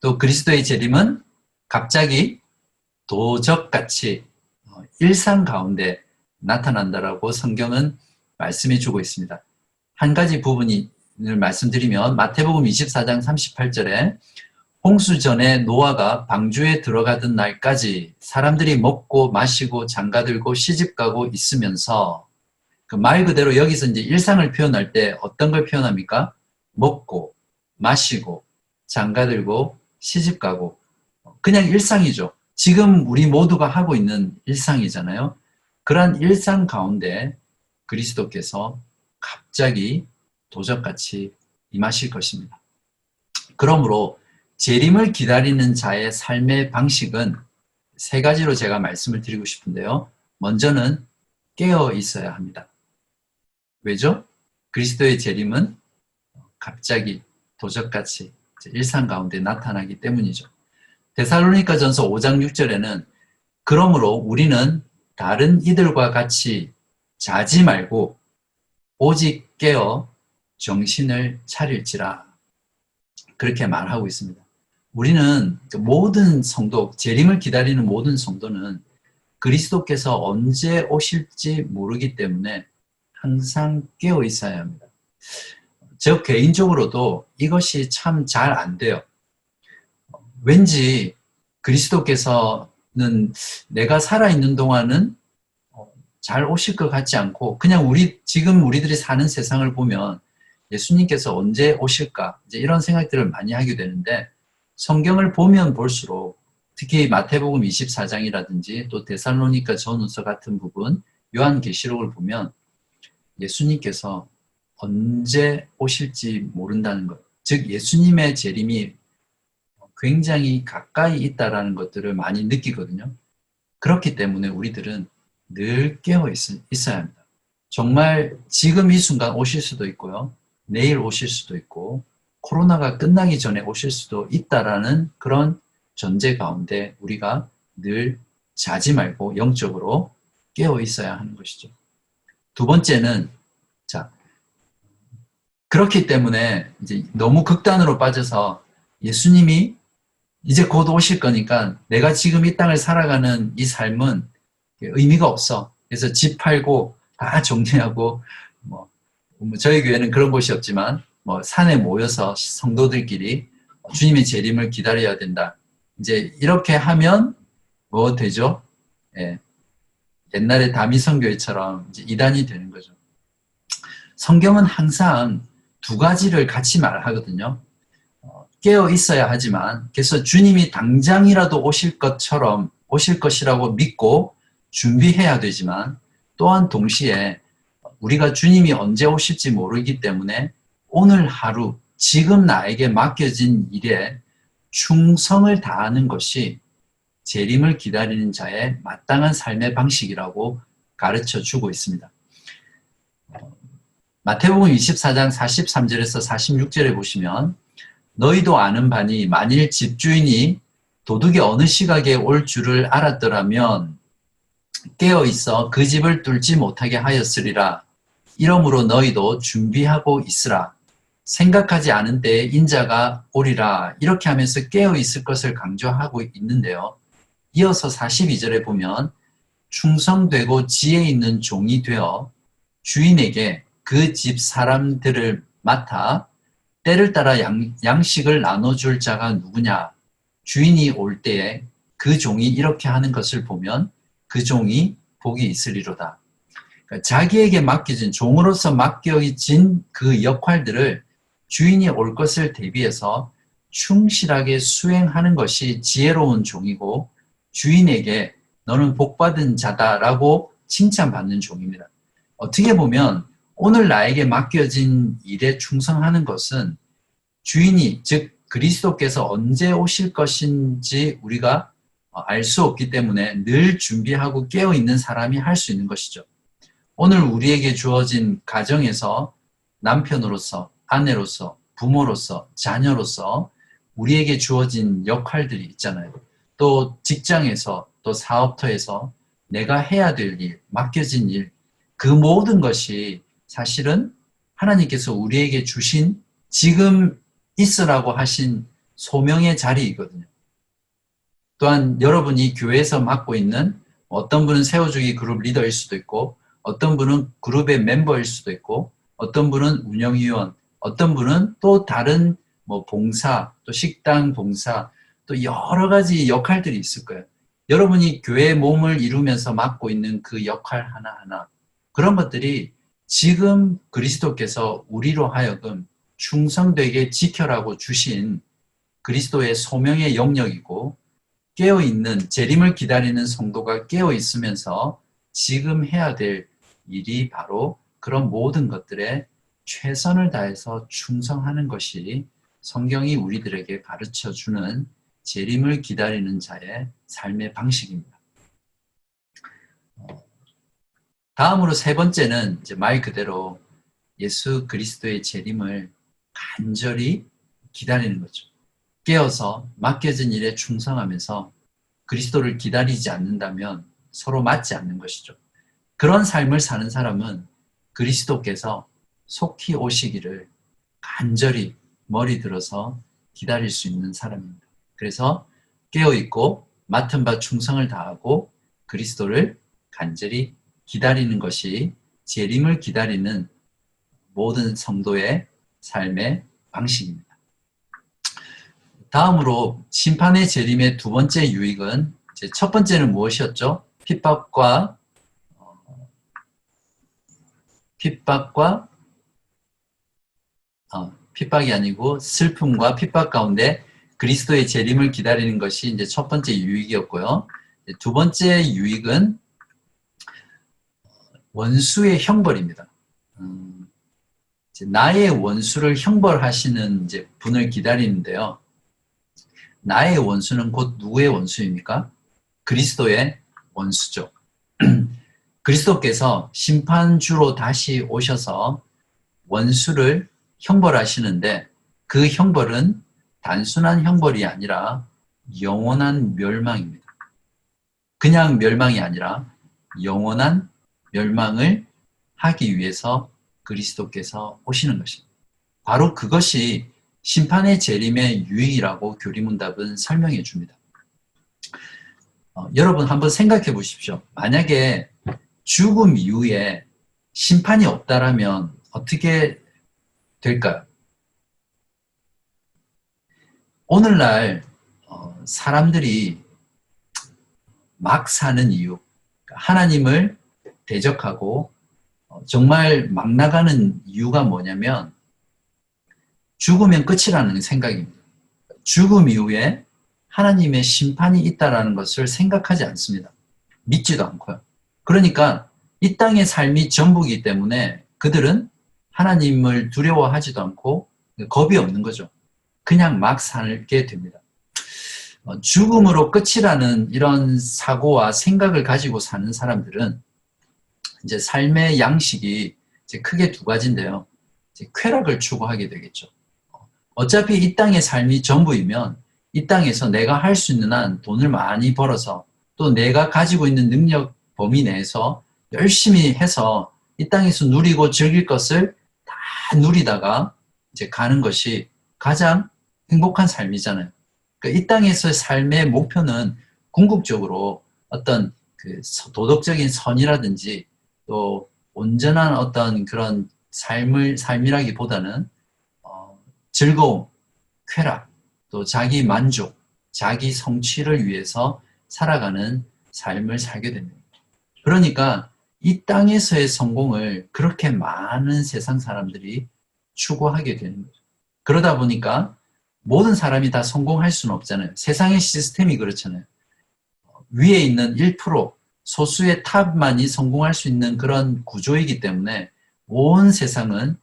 Speaker 1: 또 그리스도의 재림은 갑자기 도적같이 일상 가운데 나타난다라고 성경은 말씀해 주고 있습니다. 한 가지 부분을 말씀드리면 마태복음 24장 38절에 홍수 전에 노아가 방주에 들어가던 날까지 사람들이 먹고 마시고 장가들고 시집가고 있으면서 그 말 그대로 여기서 이제 일상을 표현할 때 어떤 걸 표현합니까? 먹고 마시고 장가들고 시집가고 그냥 일상이죠. 지금 우리 모두가 하고 있는 일상이잖아요. 그러한 일상 가운데 그리스도께서 갑자기 도적같이 임하실 것입니다. 그러므로 재림을 기다리는 자의 삶의 방식은 세 가지로 제가 말씀을 드리고 싶은데요. 먼저는 깨어 있어야 합니다. 왜죠? 그리스도의 재림은 갑자기 도적같이 일상 가운데 나타나기 때문이죠. 데살로니가전서 5장 6절에는 그러므로 우리는 다른 이들과 같이 자지 말고 오직 깨어 정신을 차릴지라 그렇게 말하고 있습니다. 우리는 모든 성도, 재림을 기다리는 모든 성도는 그리스도께서 언제 오실지 모르기 때문에 항상 깨어 있어야 합니다. 저 개인적으로도 이것이 참 잘 안 돼요. 왠지 그리스도께서는 내가 살아있는 동안은 잘 오실 것 같지 않고 그냥 지금 우리들이 사는 세상을 보면 예수님께서 언제 오실까 이제 이런 생각들을 많이 하게 되는데 성경을 보면 볼수록 특히 마태복음 24장이라든지 또 데살로니가 전후서 같은 부분 요한계시록을 보면 예수님께서 언제 오실지 모른다는 것, 즉 예수님의 재림이 굉장히 가까이 있다라는 것들을 많이 느끼거든요. 그렇기 때문에 우리들은 늘 깨어 있어야 합니다. 정말 지금 이 순간 오실 수도 있고요. 내일 오실 수도 있고 코로나가 끝나기 전에 오실 수도 있다라는 그런 전제 가운데 우리가 늘 자지 말고 영적으로 깨어 있어야 하는 것이죠. 두 번째는 자 그렇기 때문에 이제 너무 극단으로 빠져서 예수님이 이제 곧 오실 거니까 내가 지금 이 땅을 살아가는 이 삶은 의미가 없어. 그래서 집 팔고 다 정리하고 뭐 저희 교회는 그런 곳이 없지만 뭐 산에 모여서 성도들끼리 주님의 재림을 기다려야 된다. 이제 이렇게 하면 뭐 되죠? 예. 옛날에 다미성교회처럼 이제 이단이 되는 거죠. 성경은 항상 두 가지를 같이 말하거든요. 깨어 있어야 하지만 그래서 주님이 당장이라도 오실 것처럼 오실 것이라고 믿고 준비해야 되지만 또한 동시에 우리가 주님이 언제 오실지 모르기 때문에 오늘 하루 지금 나에게 맡겨진 일에 충성을 다하는 것이 재림을 기다리는 자의 마땅한 삶의 방식이라고 가르쳐 주고 있습니다. 마태복음 24장 43절에서 46절에 보시면 너희도 아는 바니 만일 집주인이 도둑이 어느 시각에 올 줄을 알았더라면 깨어 있어 그 집을 뚫지 못하게 하였으리라. 이러므로 너희도 준비하고 있으라. 생각하지 않은 때에 인자가 오리라. 이렇게 하면서 깨어 있을 것을 강조하고 있는데요. 이어서 42절에 보면 충성되고 지혜 있는 종이 되어 주인에게 그 집 사람들을 맡아 때를 따라 양식을 나눠줄 자가 누구냐? 주인이 올 때에 그 종이 이렇게 하는 것을 보면 그 종이 복이 있으리로다. 그러니까 자기에게 맡겨진 종으로서 맡겨진 그 역할들을 주인이 올 것을 대비해서 충실하게 수행하는 것이 지혜로운 종이고 주인에게 너는 복받은 자다라고 칭찬받는 종입니다. 어떻게 보면 오늘 나에게 맡겨진 일에 충성하는 것은 주인이 즉 그리스도께서 언제 오실 것인지 우리가 알 수 없기 때문에 늘 준비하고 깨어있는 사람이 할 수 있는 것이죠. 오늘 우리에게 주어진 가정에서 남편으로서 아내로서 부모로서 자녀로서 우리에게 주어진 역할들이 있잖아요. 또 직장에서 또 사업터에서 내가 해야 될 일, 맡겨진 일, 그 모든 것이 사실은 하나님께서 우리에게 주신 지금 있으라고 하신 소명의 자리이거든요. 또한 여러분이 교회에서 맡고 있는 어떤 분은 세워주기 그룹 리더일 수도 있고 어떤 분은 그룹의 멤버일 수도 있고 어떤 분은 운영위원, 어떤 분은 또 다른 뭐 봉사, 또 식당 봉사, 또 여러 가지 역할들이 있을 거예요. 여러분이 교회의 몸을 이루면서 맡고 있는 그 역할 하나하나 그런 것들이 지금 그리스도께서 우리로 하여금 충성되게 지켜라고 주신 그리스도의 소명의 영역이고 깨어있는 재림을 기다리는 성도가 깨어있으면서 지금 해야 될 일이 바로 그런 모든 것들에 최선을 다해서 충성하는 것이 성경이 우리들에게 가르쳐주는 재림을 기다리는 자의 삶의 방식입니다. 다음으로 세 번째는 이제 말 그대로 예수 그리스도의 재림을 간절히 기다리는 거죠. 깨어서 맡겨진 일에 충성하면서 그리스도를 기다리지 않는다면 서로 맞지 않는 것이죠. 그런 삶을 사는 사람은 그리스도께서 속히 오시기를 간절히 머리 들어서 기다릴 수 있는 사람입니다. 그래서 깨어있고 맡은 바 충성을 다하고 그리스도를 간절히 기다리는 것이 재림을 기다리는 모든 성도의 삶의 방식입니다. 다음으로 심판의 재림의 두 번째 유익은 첫 번째는 무엇이었죠? 핍박과 핍박과 핍박이 아니고 슬픔과 핍박 가운데 그리스도의 재림을 기다리는 것이 이제 첫 번째 유익이었고요. 두 번째 유익은 원수의 형벌입니다. 나의 원수를 형벌하시는 이제 분을 기다리는데요. 나의 원수는 곧 누구의 원수입니까? 그리스도의 원수죠. 그리스도께서 심판주로 다시 오셔서 원수를 형벌하시는데 그 형벌은 단순한 형벌이 아니라 영원한 멸망입니다. 그냥 멸망이 아니라 영원한 멸망을 하기 위해서 그리스도께서 오시는 것입니다. 바로 그것이 심판의 재림의 유익이라고 교리문답은 설명해 줍니다. 여러분 한번 생각해 보십시오. 만약에 죽음 이후에 심판이 없다라면 어떻게 될까요? 오늘날 사람들이 막 사는 이유, 하나님을 대적하고 정말 막 나가는 이유가 뭐냐면 죽으면 끝이라는 생각입니다. 죽음 이후에 하나님의 심판이 있다는 것을 생각하지 않습니다. 믿지도 않고요. 그러니까 이 땅의 삶이 전부이기 때문에 그들은 하나님을 두려워하지도 않고 겁이 없는 거죠. 그냥 막 살게 됩니다. 죽음으로 끝이라는 이런 사고와 생각을 가지고 사는 사람들은 이제 삶의 양식이 이제 크게 두 가지인데요. 이제 쾌락을 추구하게 되겠죠. 어차피 이 땅의 삶이 전부이면 이 땅에서 내가 할 수 있는 한 돈을 많이 벌어서 또 내가 가지고 있는 능력 범위 내에서 열심히 해서 이 땅에서 누리고 즐길 것을 다 누리다가 이제 가는 것이 가장 행복한 삶이잖아요. 그러니까 이 땅에서의 삶의 목표는 궁극적으로 어떤 그 도덕적인 선이라든지 또 온전한 어떤 그런 삶이라기보다는 즐거움, 쾌락, 또 자기 만족, 자기 성취를 위해서 살아가는 삶을 살게 됩니다. 그러니까 이 땅에서의 성공을 그렇게 많은 세상 사람들이 추구하게 되는 거죠. 그러다 보니까 모든 사람이 다 성공할 수는 없잖아요. 세상의 시스템이 그렇잖아요. 위에 있는 1%, 소수의 탑만이 성공할 수 있는 그런 구조이기 때문에 온 세상은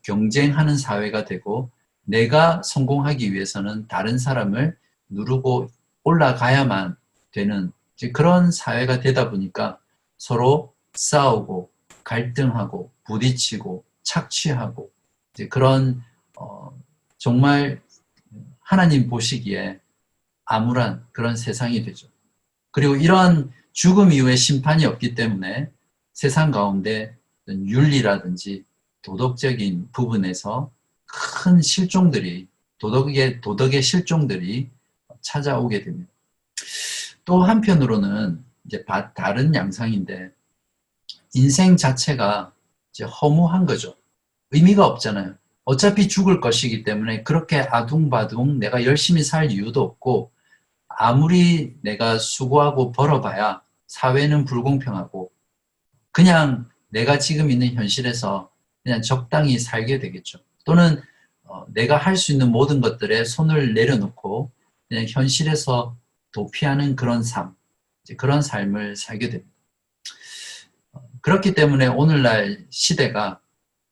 Speaker 1: 경쟁하는 사회가 되고 내가 성공하기 위해서는 다른 사람을 누르고 올라가야만 되는 그런 사회가 되다 보니까 서로 싸우고 갈등하고 부딪히고 착취하고 그런 정말 하나님 보시기에 암울한 그런 세상이 되죠. 그리고 이러한 죽음 이후에 심판이 없기 때문에 세상 가운데 윤리라든지 도덕적인 부분에서 큰 실종들이 도덕의 실종들이 찾아오게 됩니다. 또 한편으로는 이제 다른 양상인데 인생 자체가 이제 허무한 거죠. 의미가 없잖아요. 어차피 죽을 것이기 때문에 그렇게 아둥바둥 내가 열심히 살 이유도 없고 아무리 내가 수고하고 벌어봐야 사회는 불공평하고 그냥 내가 지금 있는 현실에서 그냥 적당히 살게 되겠죠. 또는 내가 할 수 있는 모든 것들에 손을 내려놓고 그냥 현실에서 도피하는 그런 삶, 그런 삶을 살게 됩니다. 그렇기 때문에 오늘날 시대가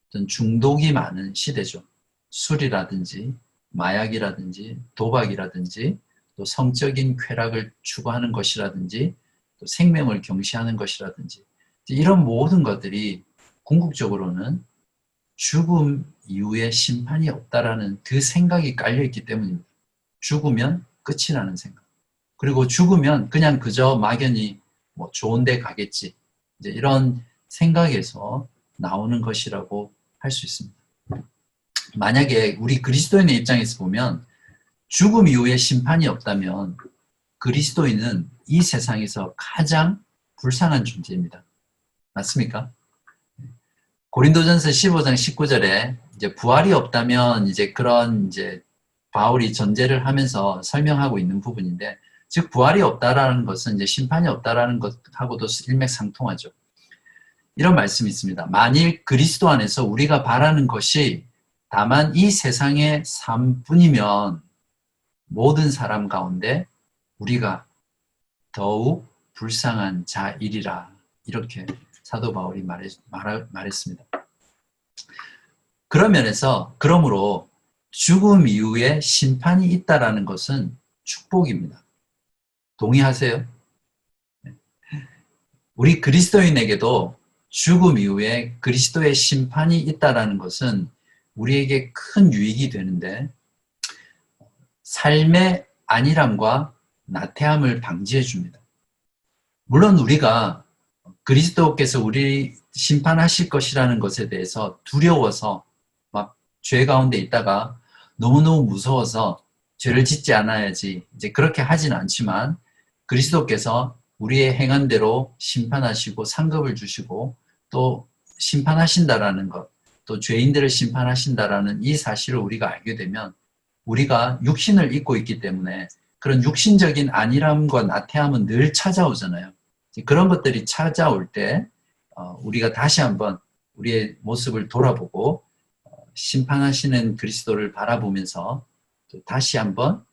Speaker 1: 어떤 중독이 많은 시대죠. 술이라든지 마약이라든지 도박이라든지 또 성적인 쾌락을 추구하는 것이라든지 또 생명을 경시하는 것이라든지 이런 모든 것들이 궁극적으로는 죽음 이후에 심판이 없다라는 그 생각이 깔려있기 때문입니다. 죽으면 끝이라는 생각. 그리고 죽으면 그냥 그저 막연히 뭐 좋은 데 가겠지. 이제 이런 생각에서 나오는 것이라고 할 수 있습니다. 만약에 우리 그리스도인의 입장에서 보면 죽음 이후에 심판이 없다면 그리스도인은 이 세상에서 가장 불쌍한 존재입니다. 맞습니까? 고린도전서 15장 19절에 이제 부활이 없다면 이제 그런 이제 바울이 전제를 하면서 설명하고 있는 부분인데, 즉 부활이 없다라는 것은 이제 심판이 없다라는 것하고도 일맥상통하죠. 이런 말씀이 있습니다. 만일 그리스도 안에서 우리가 바라는 것이 다만 이 세상의 삶뿐이면 모든 사람 가운데 우리가 더욱 불쌍한 자이리라. 이렇게 사도 바울이 말했습니다. 그런 면에서 그러므로 죽음 이후에 심판이 있다라는 것은 축복입니다. 동의하세요? 우리 그리스도인에게도 죽음 이후에 그리스도의 심판이 있다라는 것은 우리에게 큰 유익이 되는데 삶의 안일함과 나태함을 방지해 줍니다. 물론 우리가 그리스도께서 우리 심판하실 것이라는 것에 대해서 두려워서 막 죄 가운데 있다가 너무너무 무서워서 죄를 짓지 않아야지 이제 그렇게 하진 않지만 그리스도께서 우리의 행한 대로 심판하시고 상급을 주시고 또 심판하신다라는 것, 또 죄인들을 심판하신다라는 이 사실을 우리가 알게 되면 우리가 육신을 입고 있기 때문에 그런 육신적인 안일함과 나태함은 늘 찾아오잖아요. 그런 것들이 찾아올 때 우리가 다시 한번 우리의 모습을 돌아보고 심판하시는 그리스도를 바라보면서 또 다시 한번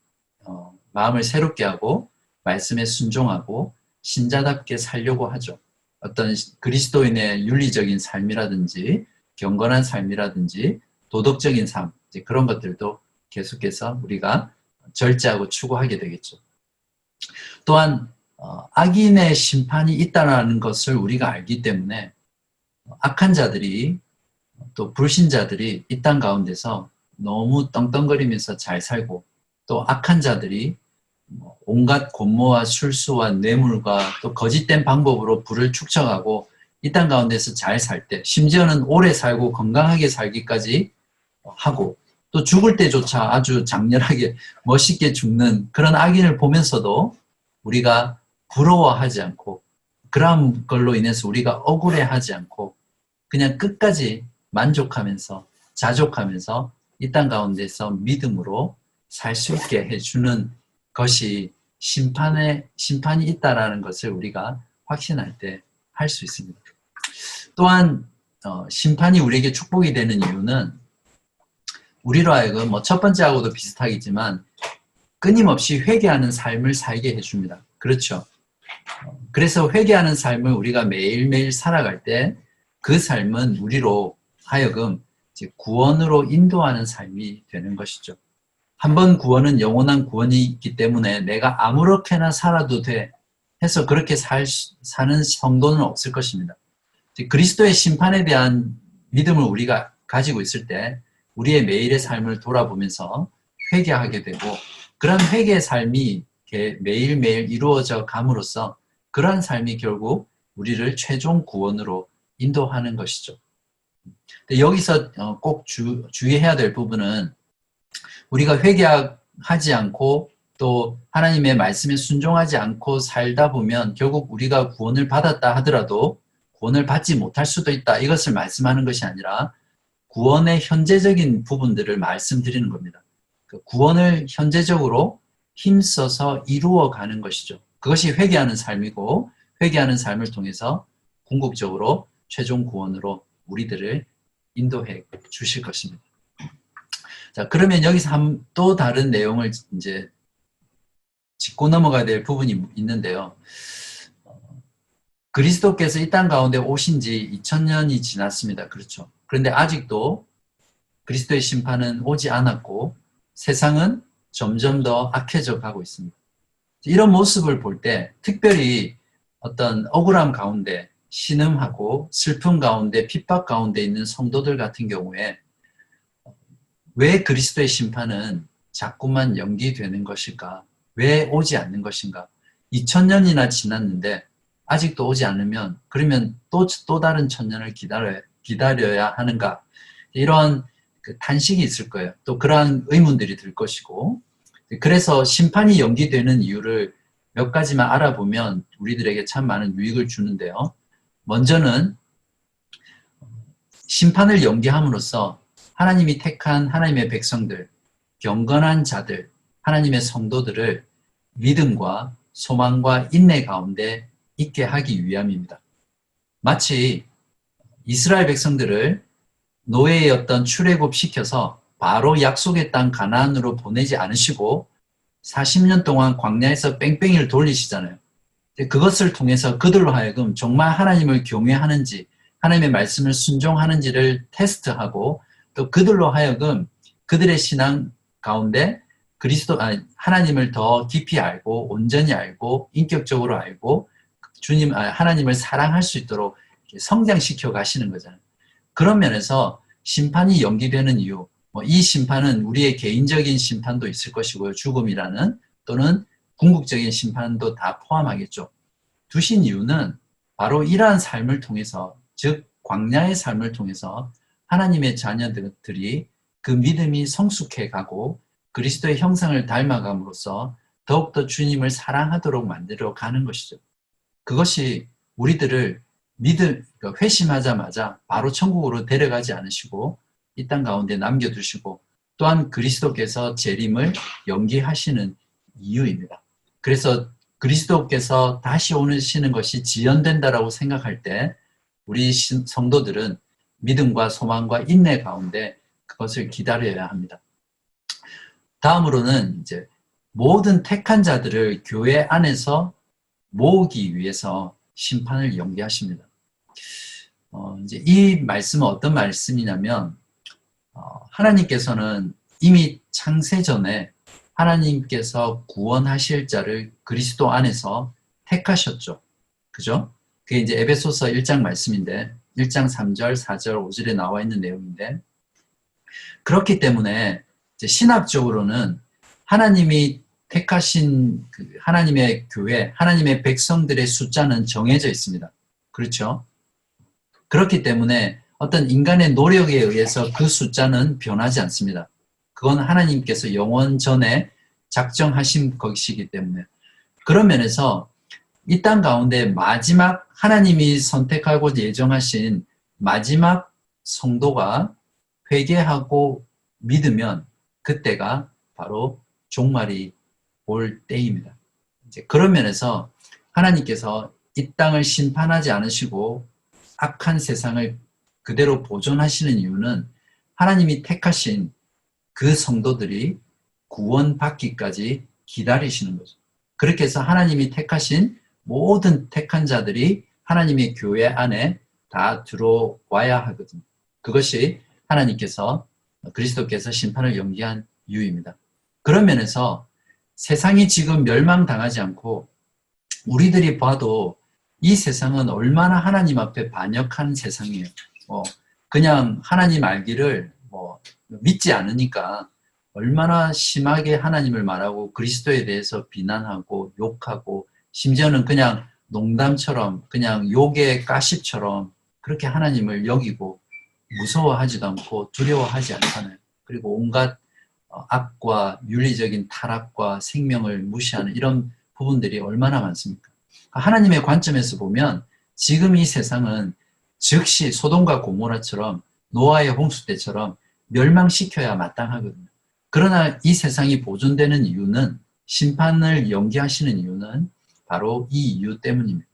Speaker 1: 마음을 새롭게 하고 말씀에 순종하고 신자답게 살려고 하죠. 어떤 그리스도인의 윤리적인 삶이라든지 경건한 삶이라든지 도덕적인 삶, 이제 그런 것들도 계속해서 우리가 절제하고 추구하게 되겠죠. 또한 악인의 심판이 있다는 것을 우리가 알기 때문에 악한 자들이 또 불신자들이 이 땅 가운데서 너무 떵떵거리면서 잘 살고 또 악한 자들이 온갖 권모와 술수와 뇌물과 또 거짓된 방법으로 부를 축적하고 이 땅 가운데서 잘 살 때 심지어는 오래 살고 건강하게 살기까지 하고 또 죽을 때조차 아주 장렬하게 멋있게 죽는 그런 악인을 보면서도 우리가 부러워하지 않고 그런 걸로 인해서 우리가 억울해하지 않고 그냥 끝까지 만족하면서 자족하면서 이 땅 가운데서 믿음으로 살 수 있게 해주는 것이 심판이 있다라는 것을 우리가 확신할 때 할 수 있습니다. 또한 심판이 우리에게 축복이 되는 이유는 우리로 하여금 첫 번째하고도 비슷하겠지만 끊임없이 회개하는 삶을 살게 해줍니다. 그렇죠. 그래서 회개하는 삶을 우리가 매일매일 살아갈 때 그 삶은 우리로 하여금 이제 구원으로 인도하는 삶이 되는 것이죠. 한번 구원은 영원한 구원이 있기 때문에 내가 아무렇게나 살아도 돼 해서 그렇게 사는 성도는 없을 것입니다. 그리스도의 심판에 대한 믿음을 우리가 가지고 있을 때 우리의 매일의 삶을 돌아보면서 회개하게 되고 그런 회개의 삶이 매일매일 이루어져 감으로써 그러한 삶이 결국 우리를 최종 구원으로 인도하는 것이죠. 여기서 꼭 주의해야 될 부분은 우리가 회개하지 않고 또 하나님의 말씀에 순종하지 않고 살다 보면 결국 우리가 구원을 받았다 하더라도 구원을 받지 못할 수도 있다. 이것을 말씀하는 것이 아니라 구원의 현재적인 부분들을 말씀드리는 겁니다. 그 구원을 현재적으로 힘써서 이루어가는 것이죠. 그것이 회개하는 삶이고 회개하는 삶을 통해서 궁극적으로 최종 구원으로 우리들을 인도해 주실 것입니다. 자, 그러면 여기서 또 다른 내용을 이제 짚고 넘어가야 될 부분이 있는데요. 그리스도께서 이 땅 가운데 오신 지 2000년이 지났습니다. 그렇죠. 그런데 아직도 그리스도의 심판은 오지 않았고 세상은 점점 더 악해져 가고 있습니다. 이런 모습을 볼 때 특별히 어떤 억울함 가운데 신음하고 슬픔 가운데 핍박 가운데 있는 성도들 같은 경우에 왜 그리스도의 심판은 자꾸만 연기되는 것일까? 왜 오지 않는 것인가? 2000년이나 지났는데 아직도 오지 않으면 그러면 또 다른 천년을 기다려야 하는가? 이런 탄식이 있을 거예요. 또 그러한 의문들이 들 것이고 그래서 심판이 연기되는 이유를 몇 가지만 알아보면 우리들에게 참 많은 유익을 주는데요. 먼저는 심판을 연기함으로써 하나님이 택한 하나님의 백성들, 경건한 자들, 하나님의 성도들을 믿음과 소망과 인내 가운데 있게 하기 위함입니다. 마치 이스라엘 백성들을 노예였던 출애굽시켜서 바로 약속의 땅 가나안으로 보내지 않으시고 40년 동안 광야에서 뺑뺑이를 돌리시잖아요. 그것을 통해서 그들로 하여금 정말 하나님을 경외하는지 하나님의 말씀을 순종하는지를 테스트하고 또 그들로 하여금 그들의 신앙 가운데 하나님을 더 깊이 알고 온전히 알고 인격적으로 알고 하나님을 사랑할 수 있도록 성장시켜 가시는 거잖아요. 그런 면에서 심판이 연기되는 이유, 이 심판은 우리의 개인적인 심판도 있을 것이고요. 죽음이라는 또는 궁극적인 심판도 다 포함하겠죠. 두신 이유는 바로 이러한 삶을 통해서, 즉 광야의 삶을 통해서 하나님의 자녀들이 그 믿음이 성숙해 가고 그리스도의 형상을 닮아감으로써 더욱더 주님을 사랑하도록 만들어 가는 것이죠. 그것이 우리들을 회심하자마자 바로 천국으로 데려가지 않으시고 이 땅 가운데 남겨두시고 또한 그리스도께서 재림을 연기하시는 이유입니다. 그래서 그리스도께서 다시 오시는 것이 지연된다라고 생각할 때 우리 성도들은 믿음과 소망과 인내 가운데 그것을 기다려야 합니다. 다음으로는 이제 모든 택한 자들을 교회 안에서 모으기 위해서 심판을 연기하십니다. 이제 이 말씀은 어떤 말씀이냐면 하나님께서는 이미 창세 전에 하나님께서 구원하실 자를 그리스도 안에서 택하셨죠. 그죠? 그게 이제 에베소서 1장 말씀인데 1장 3절, 4절, 5절에 나와 있는 내용인데 그렇기 때문에 이제 신학적으로는 하나님이 택하신 하나님의 교회, 하나님의 백성들의 숫자는 정해져 있습니다. 그렇죠? 그렇기 때문에 어떤 인간의 노력에 의해서 그 숫자는 변하지 않습니다. 그건 하나님께서 영원 전에 작정하신 것이기 때문에 그런 면에서 이 땅 가운데 마지막 하나님이 선택하고 예정하신 마지막 성도가 회개하고 믿으면 그때가 바로 종말이 올 때입니다. 이제 그런 면에서 하나님께서 이 땅을 심판하지 않으시고 악한 세상을 그대로 보존하시는 이유는 하나님이 택하신 그 성도들이 구원받기까지 기다리시는 거죠. 그렇게 해서 하나님이 택하신 모든 택한 자들이 하나님의 교회 안에 다 들어와야 하거든요. 그것이 하나님께서 그리스도께서 심판을 연기한 이유입니다. 그런 면에서 세상이 지금 멸망당하지 않고 우리들이 봐도 이 세상은 얼마나 하나님 앞에 반역한 세상이에요. 그냥 하나님 알기를 믿지 않으니까 얼마나 심하게 하나님을 말하고 그리스도에 대해서 비난하고 욕하고 심지어는 그냥 농담처럼 그냥 욕의 가십처럼 그렇게 하나님을 여기고 무서워하지도 않고 두려워하지 않잖아요. 그리고 온갖 악과 윤리적인 타락과 생명을 무시하는 이런 부분들이 얼마나 많습니까? 하나님의 관점에서 보면 지금 이 세상은 즉시 소돔과 고모라처럼 노아의 홍수 때처럼 멸망시켜야 마땅하거든요. 그러나 이 세상이 보존되는 이유는 심판을 연기하시는 이유는 바로 이 이유 때문입니다.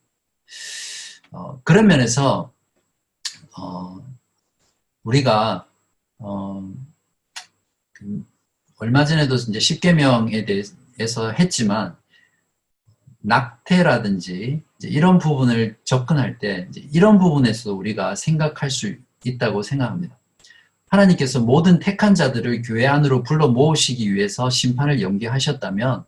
Speaker 1: 그런 면에서 우리가 얼마 전에도 이제 십계명에 대해서 했지만 낙태라든지 이런 부분을 접근할 때 이런 부분에서 우리가 생각할 수 있다고 생각합니다. 하나님께서 모든 택한 자들을 교회 안으로 불러 모으시기 위해서 심판을 연기하셨다면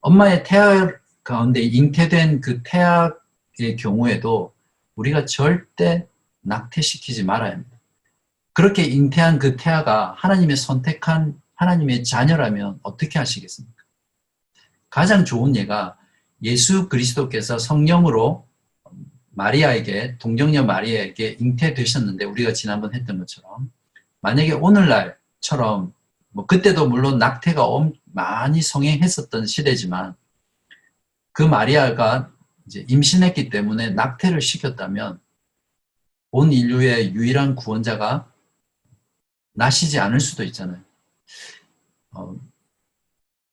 Speaker 1: 엄마의 태아 가운데 잉태된 그 태아의 경우에도 우리가 절대 낙태시키지 말아야 합니다. 그렇게 잉태한 그 태아가 하나님의 선택한 하나님의 자녀라면 어떻게 하시겠습니까? 가장 좋은 예가 예수 그리스도께서 성령으로 마리아에게, 동정녀 마리아에게 잉태되셨는데 우리가 지난번 했던 것처럼 만약에 오늘날처럼 그때도 물론 낙태가 많이 성행했었던 시대지만 그 마리아가 이제 임신했기 때문에 낙태를 시켰다면 온 인류의 유일한 구원자가 나시지 않을 수도 있잖아요.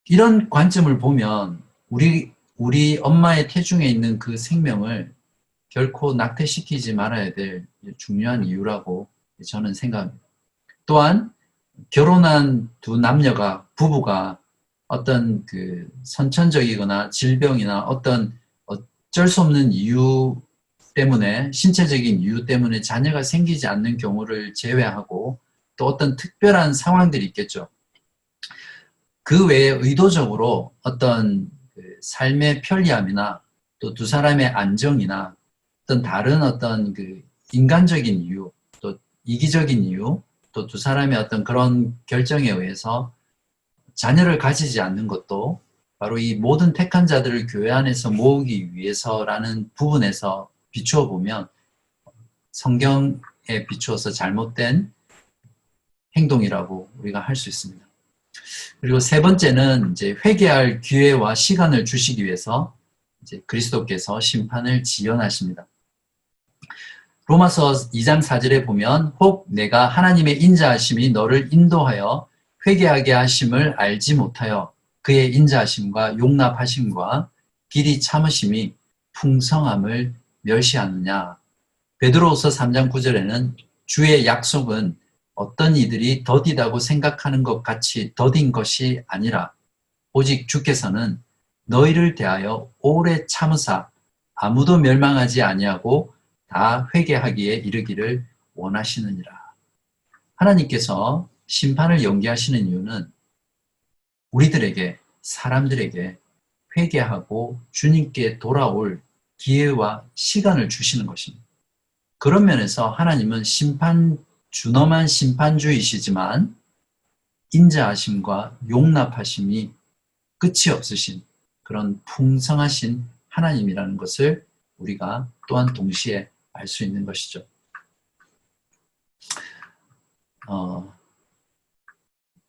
Speaker 1: 이런 관점을 보면 우리 엄마의 태중에 있는 그 생명을
Speaker 2: 결코 낙태시키지 말아야 될 중요한 이유라고 저는 생각합니다. 또한 결혼한 두 남녀가, 부부가 어떤 그 선천적이거나 질병이나 어떤 어쩔 수 없는 이유 때문에, 신체적인 이유 때문에 자녀가 생기지 않는 경우를 제외하고 또 어떤 특별한 상황들이 있겠죠. 그 외에 의도적으로 어떤 그 삶의 편리함이나 또 두 사람의 안정이나 어떤 다른 어떤 그 인간적인 이유, 또 이기적인 이유, 또 두 사람의 어떤 그런 결정에 의해서 자녀를 가지지 않는 것도 바로 이 모든 택한 자들을 교회 안에서 모으기 위해서라는 부분에서 비추어 보면 성경에 비추어서 잘못된 행동이라고 우리가 할 수 있습니다. 그리고 세 번째는 이제 회개할 기회와 시간을 주시기 위해서 이제 그리스도께서 심판을 지연하십니다. 로마서 2장 4절에 보면 혹 내가 하나님의 인자하심이 너를 인도하여 회개하게 하심을 알지 못하여 그의 인자하심과 용납하심과 길이 참으심이 풍성함을 멸시하느냐. 베드로후서 3장 9절에는 주의 약속은 어떤 이들이 더디다고 생각하는 것 같이 더딘 것이 아니라 오직 주께서는 너희를 대하여 오래 참으사 아무도 멸망하지 아니하고 다 회개하기에 이르기를 원하시느니라. 하나님께서 심판을 연기하시는 이유는 우리들에게, 사람들에게 회개하고 주님께 돌아올 기회와 시간을 주시는 것입니다. 그런 면에서 하나님은 준엄한 심판주이시지만 인자하심과 용납하심이 끝이 없으신 그런 풍성하신 하나님이라는 것을 우리가 또한 동시에 알 수 있는 것이죠.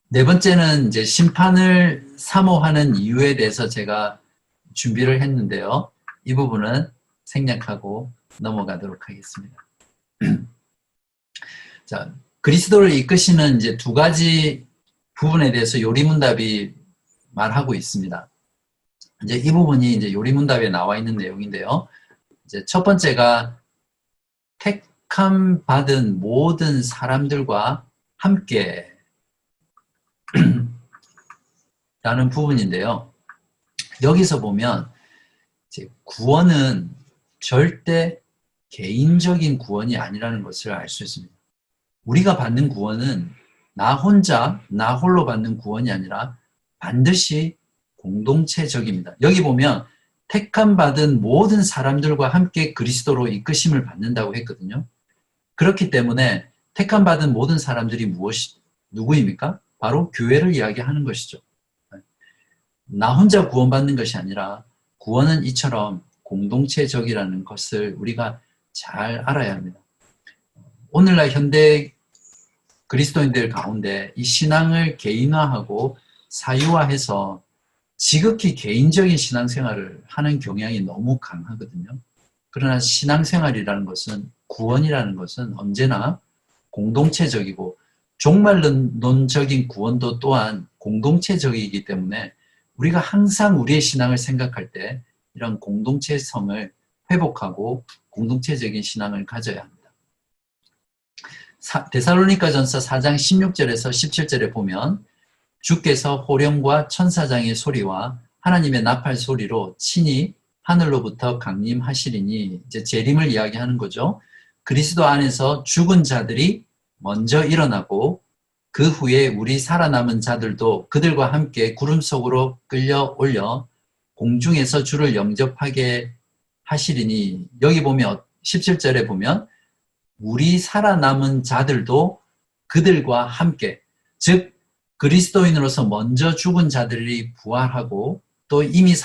Speaker 2: 네 번째는 이제 심판을 사모하는 이유에 대해서 제가 준비를 했는데요. 이 부분은 생략하고 넘어가도록 하겠습니다. 자, 그리스도를 이끄시는 이제 두 가지 부분에 대해서 요리문답이 말하고 있습니다. 이제 이 부분이 이제 요리문답에 나와 있는 내용인데요. 이제 첫 번째가 택함 받은 모든 사람들과 함께 라는 부분인데요. 여기서 보면 이제 구원은 절대 개인적인 구원이 아니라는 것을 알 수 있습니다. 우리가 받는 구원은 나 혼자, 나 홀로 받는 구원이 아니라 반드시 공동체적입니다. 여기 보면 택함 받은 모든 사람들과 함께 그리스도로 이끄심을 받는다고 했거든요. 그렇기 때문에 택함 받은 모든 사람들이 누구입니까? 바로 교회를 이야기하는 것이죠. 나 혼자 구원받는 것이 아니라 구원은 이처럼 공동체적이라는 것을 우리가 잘 알아야 합니다. 오늘날 현대 그리스도인들 가운데 이 신앙을 개인화하고 사유화해서 지극히 개인적인 신앙생활을 하는 경향이 너무 강하거든요. 그러나 신앙생활이라는 것은, 구원이라는 것은 언제나 공동체적이고 종말론적인 구원도 또한 공동체적이기 때문에 우리가 항상 우리의 신앙을 생각할 때 이런 공동체성을 회복하고 공동체적인 신앙을 가져야 합니다. 데살로니가전서 4장 16절에서 17절에 보면 주께서 호령과 천사장의 소리와 하나님의 나팔 소리로 친히 하늘로부터 강림하시리니, 이제 재림을 이야기하는 거죠. 그리스도 안에서 죽은 자들이 먼저 일어나고 그 후에 우리 살아남은 자들도 그들과 함께 구름 속으로 끌려 올려 공중에서 주를 영접하게 하시리니, 여기 보면 17절에 보면 우리 살아남은 자들도 그들과 함께, 즉 그리스도인으로서 먼저 죽은 자들이 부활하고 또 이미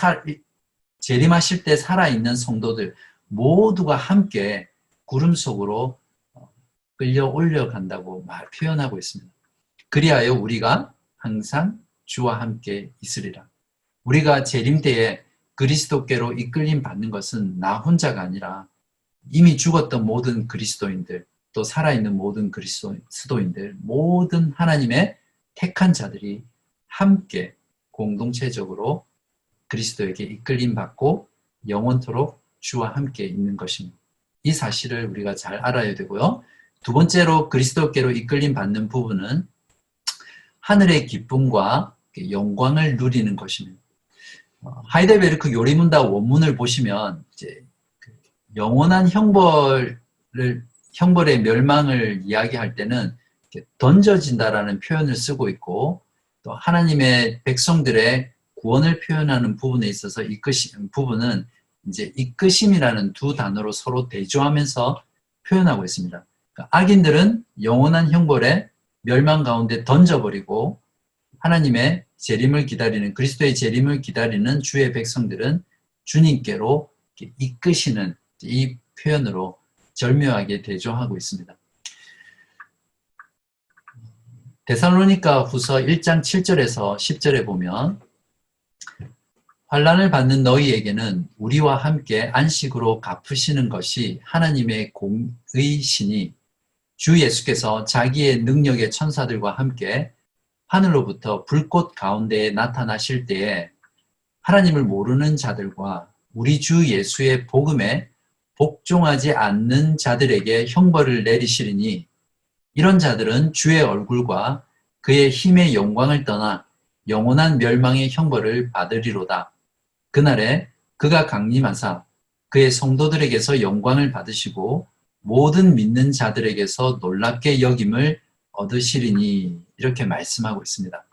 Speaker 2: 재림하실 때 살아있는 성도들 모두가 함께 구름 속으로 끌려 올려간다고 표현하고 있습니다. 그리하여 우리가 항상 주와 함께 있으리라. 우리가 재림 때에 그리스도께로 이끌림 받는 것은 나 혼자가 아니라 이미 죽었던 모든 그리스도인들, 또 살아있는 모든 그리스도인들, 모든 하나님의 택한 자들이 함께 공동체적으로 그리스도에게 이끌림 받고 영원토록 주와 함께 있는 것입니다. 이 사실을 우리가 잘 알아야 되고요. 두 번째로 그리스도께로 이끌림 받는 부분은 하늘의 기쁨과 영광을 누리는 것입니다. 하이델베르크 요리문답 원문을 보시면 이제 영원한 형벌의 멸망을 이야기할 때는 던져진다라는 표현을 쓰고 있고, 또 하나님의 백성들의 구원을 표현하는 부분에 있어서 부분은 이제 이끄심이라는 두 단어로 서로 대조하면서 표현하고 있습니다. 그러니까 악인들은 영원한 형벌에 멸망 가운데 던져버리고, 하나님의 재림을 기다리는, 그리스도의 재림을 기다리는 주의 백성들은 주님께로 이끄시는 이 표현으로 절묘하게 대조하고 있습니다. 데살로니가 후서 1장 7절에서 10절에 보면 환난을 받는 너희에게는 우리와 함께 안식으로 갚으시는 것이 하나님의 공의시니 주 예수께서 자기의 능력의 천사들과 함께 하늘로부터 불꽃 가운데에 나타나실 때에 하나님을 모르는 자들과 우리 주 예수의 복음에 복종하지 않는 자들에게 형벌을 내리시리니 이런 자들은 주의 얼굴과 그의 힘의 영광을 떠나 영원한 멸망의 형벌을 받으리로다. 그날에 그가 강림하사 그의 성도들에게서 영광을 받으시고 모든 믿는 자들에게서 놀랍게 여김을 얻으시리니 이렇게 말씀하고 있습니다.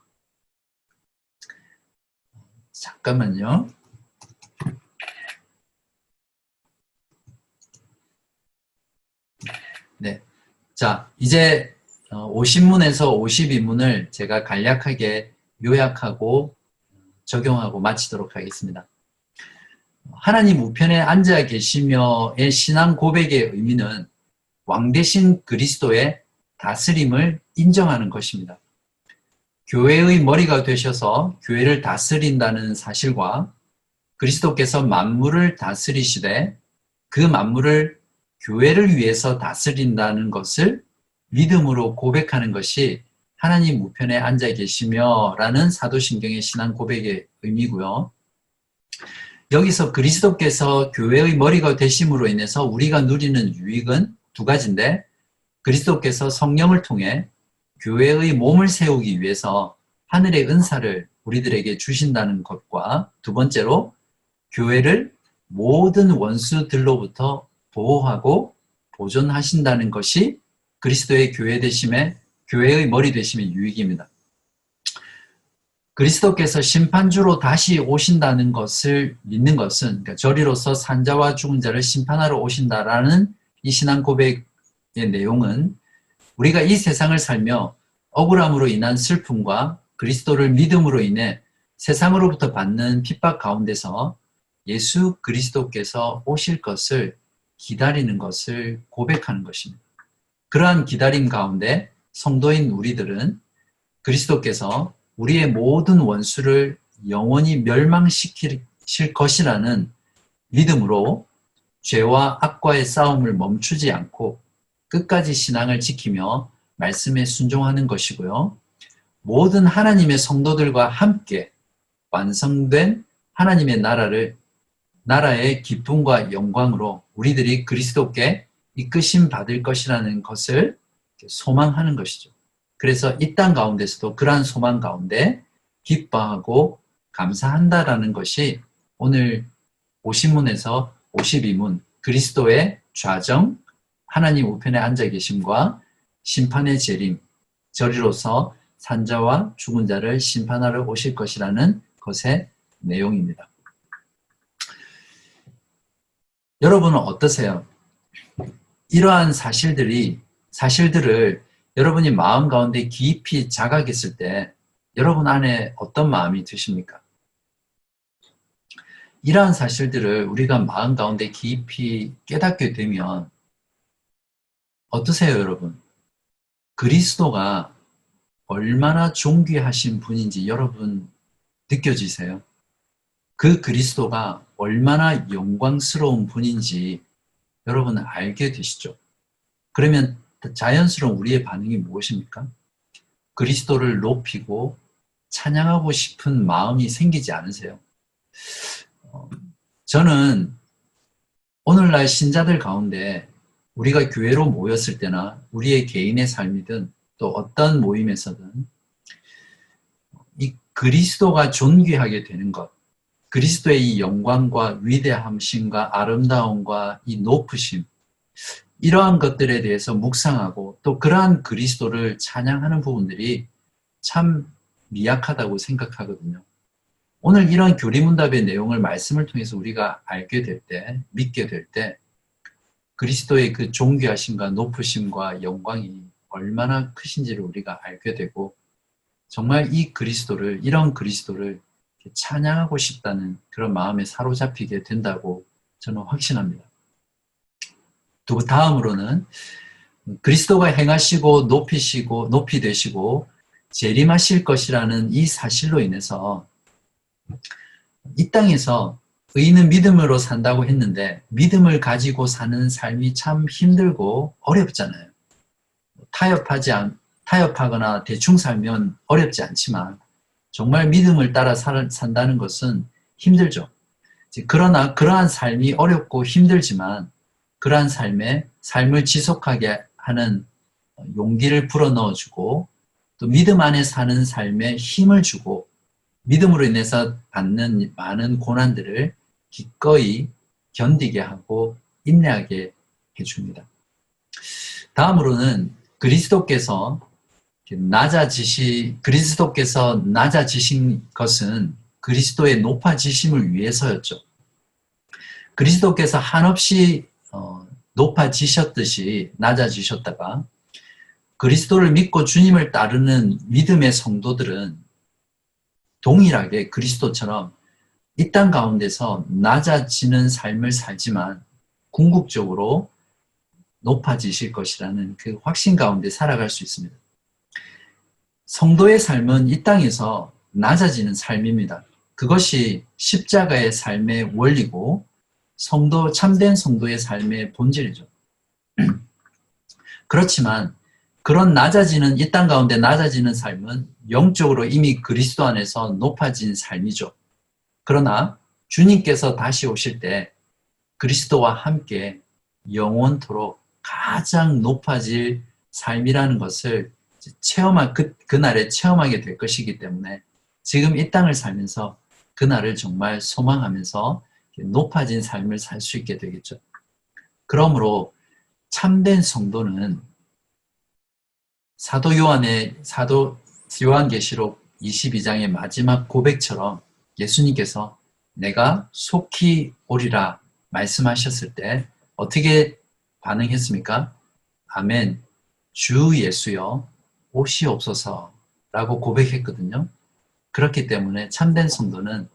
Speaker 2: 잠깐만요. 네. 자, 이제 50문에서 52문을 제가 간략하게 요약하고 적용하고 마치도록 하겠습니다. 하나님 우편에 앉아 계시며의 신앙 고백의 의미는 왕 대신 그리스도의 다스림을 인정하는 것입니다. 교회의 머리가 되셔서 교회를 다스린다는 사실과 그리스도께서 만물을 다스리시되 그 만물을 교회를 위해서 다스린다는 것을 믿음으로 고백하는 것이 하나님 우편에 앉아 계시며 라는 사도신경의 신앙 고백의 의미고요. 여기서 그리스도께서 교회의 머리가 되심으로 인해서 우리가 누리는 유익은 두 가지인데, 그리스도께서 성령을 통해 교회의 몸을 세우기 위해서 하늘의 은사를 우리들에게 주신다는 것과, 두 번째로 교회를 모든 원수들로부터 보호하고 보존하신다는 것이 그리스도의 교회의 머리 되심의 유익입니다. 그리스도께서 심판주로 다시 오신다는 것을 믿는 것은, 그러니까 저리로서 산자와 죽은 자를 심판하러 오신다라는 이 신앙 고백의 내용은 우리가 이 세상을 살며 억울함으로 인한 슬픔과 그리스도를 믿음으로 인해 세상으로부터 받는 핍박 가운데서 예수 그리스도께서 오실 것을 기다리는 것을 고백하는 것입니다. 그러한 기다림 가운데 성도인 우리들은 그리스도께서 우리의 모든 원수를 영원히 멸망시킬 것이라는 믿음으로 죄와 악과의 싸움을 멈추지 않고 끝까지 신앙을 지키며 말씀에 순종하는 것이고요. 모든 하나님의 성도들과 함께 완성된 하나님의 나라의 기쁨과 영광으로 우리들이 그리스도께 이끄심 받을 것이라는 것을 소망하는 것이죠. 그래서 이 땅 가운데서도 그러한 소망 가운데 기뻐하고 감사한다라는 것이 오늘 50문에서 52문 그리스도의 좌정, 하나님 우편에 앉아 계심과 심판의 재림, 저리로서 산자와 죽은 자를 심판하러 오실 것이라는 것의 내용입니다. 여러분은 어떠세요? 이러한 사실들을 여러분이 마음 가운데 깊이 자각했을 때 여러분 안에 어떤 마음이 드십니까? 이러한 사실들을 우리가 마음 가운데 깊이 깨닫게 되면 어떠세요, 여러분? 그리스도가 얼마나 존귀하신 분인지 여러분 느껴지세요? 그 그리스도가 얼마나 영광스러운 분인지 여러분 알게 되시죠? 그러면 자연스러운 우리의 반응이 무엇입니까? 그리스도를 높이고 찬양하고 싶은 마음이 생기지 않으세요? 저는 오늘날 신자들 가운데 우리가 교회로 모였을 때나 우리의 개인의 삶이든 또 어떤 모임에서든 이 그리스도가 존귀하게 되는 것, 그리스도의 이 영광과 위대함심과 아름다움과 이 높으심, 이러한 것들에 대해서 묵상하고 또 그러한 그리스도를 찬양하는 부분들이 참 미약하다고 생각하거든요. 오늘 이런 교리문답의 내용을 말씀을 통해서 우리가 알게 될 때, 믿게 될 때 그리스도의 그 존귀하심과 높으심과 영광이 얼마나 크신지를 우리가 알게 되고 정말 이 그리스도를, 이런 그리스도를 찬양하고 싶다는 그런 마음에 사로잡히게 된다고 저는 확신합니다. 또 다음으로는 그리스도가 행하시고 높이시고 높이 되시고 재림하실 것이라는 이 사실로 인해서 이 땅에서 의인은 믿음으로 산다고 했는데 믿음을 가지고 사는 삶이 참 힘들고 어렵잖아요. 타협하거나 대충 살면 어렵지 않지만 정말 믿음을 따라 산다는 것은 힘들죠. 그러나 그러한 삶이 어렵고 힘들지만 그러한 삶을 지속하게 하는 용기를 불어넣어주고 또 믿음 안에 사는 삶에 힘을 주고 믿음으로 인해서 받는 많은 고난들을 기꺼이 견디게 하고 인내하게 해줍니다. 다음으로는 그리스도께서 낮아지신 것은 그리스도의 높아지심을 위해서였죠. 그리스도께서 한없이 높아지셨듯이 낮아지셨다가 그리스도를 믿고 주님을 따르는 믿음의 성도들은 동일하게 그리스도처럼 이 땅 가운데서 낮아지는 삶을 살지만 궁극적으로 높아지실 것이라는 그 확신 가운데 살아갈 수 있습니다. 성도의 삶은 이 땅에서 낮아지는 삶입니다. 그것이 십자가의 삶의 원리고 참된 성도의 삶의 본질이죠. 그렇지만 그런 이 땅 가운데 낮아지는 삶은 영적으로 이미 그리스도 안에서 높아진 삶이죠. 그러나 주님께서 다시 오실 때 그리스도와 함께 영원토록 가장 높아질 삶이라는 것을 그날에 체험하게 될 것이기 때문에 지금 이 땅을 살면서 그날을 정말 소망하면서 높아진 삶을 살 수 있게 되겠죠. 그러므로 참된 성도는 사도 요한계시록 22장의 마지막 고백처럼 예수님께서 내가 속히 오리라 말씀하셨을 때 어떻게 반응했습니까? 아멘, 주 예수여 오시옵소서라고 고백했거든요. 그렇기 때문에 참된 성도는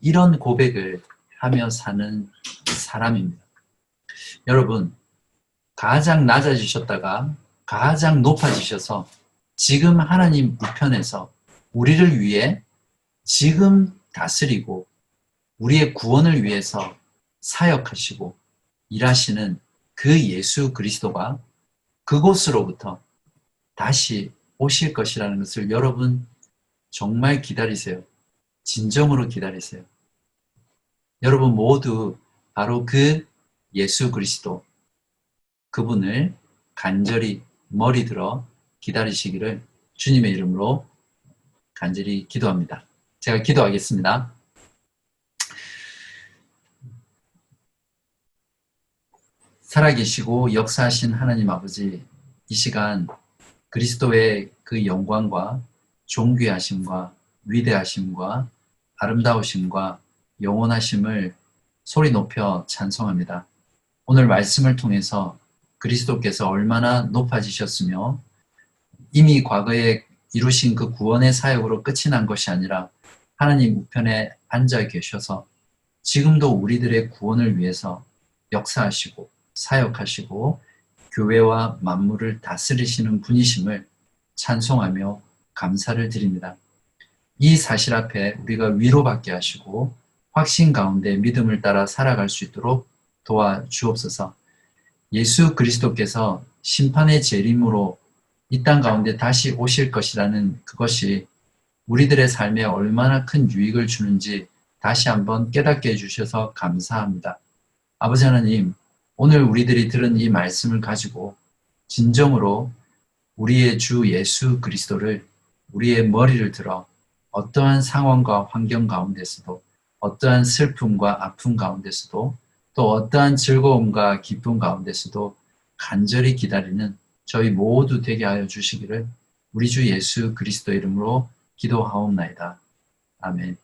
Speaker 2: 이런 고백을 하며 사는 사람입니다. 여러분, 가장 낮아지셨다가 가장 높아지셔서 지금 하나님 우편에서 우리를 위해 지금 다스리고 우리의 구원을 위해서 사역하시고 일하시는 그 예수 그리스도가 그곳으로부터 다시 오실 것이라는 것을 여러분 정말 기다리세요. 진정으로 기다리세요. 여러분 모두 바로 그 예수 그리스도 그분을 간절히 머리 들어 기다리시기를 주님의 이름으로 간절히 기도합니다. 제가 기도하겠습니다. 살아계시고 역사하신 하나님 아버지, 이 시간 그리스도의 그 영광과 존귀하심과 위대하심과 아름다우심과 영원하심을 소리 높여 찬송합니다. 오늘 말씀을 통해서 그리스도께서 얼마나 높아지셨으며 이미 과거에 이루신 그 구원의 사역으로 끝이 난 것이 아니라 하나님 우편에 앉아 계셔서 지금도 우리들의 구원을 위해서 역사하시고 사역하시고 교회와 만물을 다스리시는 분이심을 찬송하며 감사를 드립니다. 이 사실 앞에 우리가 위로받게 하시고 확신 가운데 믿음을 따라 살아갈 수 있도록 도와주옵소서. 예수 그리스도께서 심판의 재림으로 이 땅 가운데 다시 오실 것이라는 그것이 우리들의 삶에 얼마나 큰 유익을 주는지 다시 한번 깨닫게 해주셔서 감사합니다. 아버지 하나님, 오늘 우리들이 들은 이 말씀을 가지고 진정으로 우리의 주 예수 그리스도를 우리의 머리를 들어 어떠한 상황과 환경 가운데서도 어떠한 슬픔과 아픔 가운데서도 또 어떠한 즐거움과 기쁨 가운데서도 간절히 기다리는 저희 모두 되게 하여 주시기를 우리 주 예수 그리스도 이름으로 기도하옵나이다. 아멘.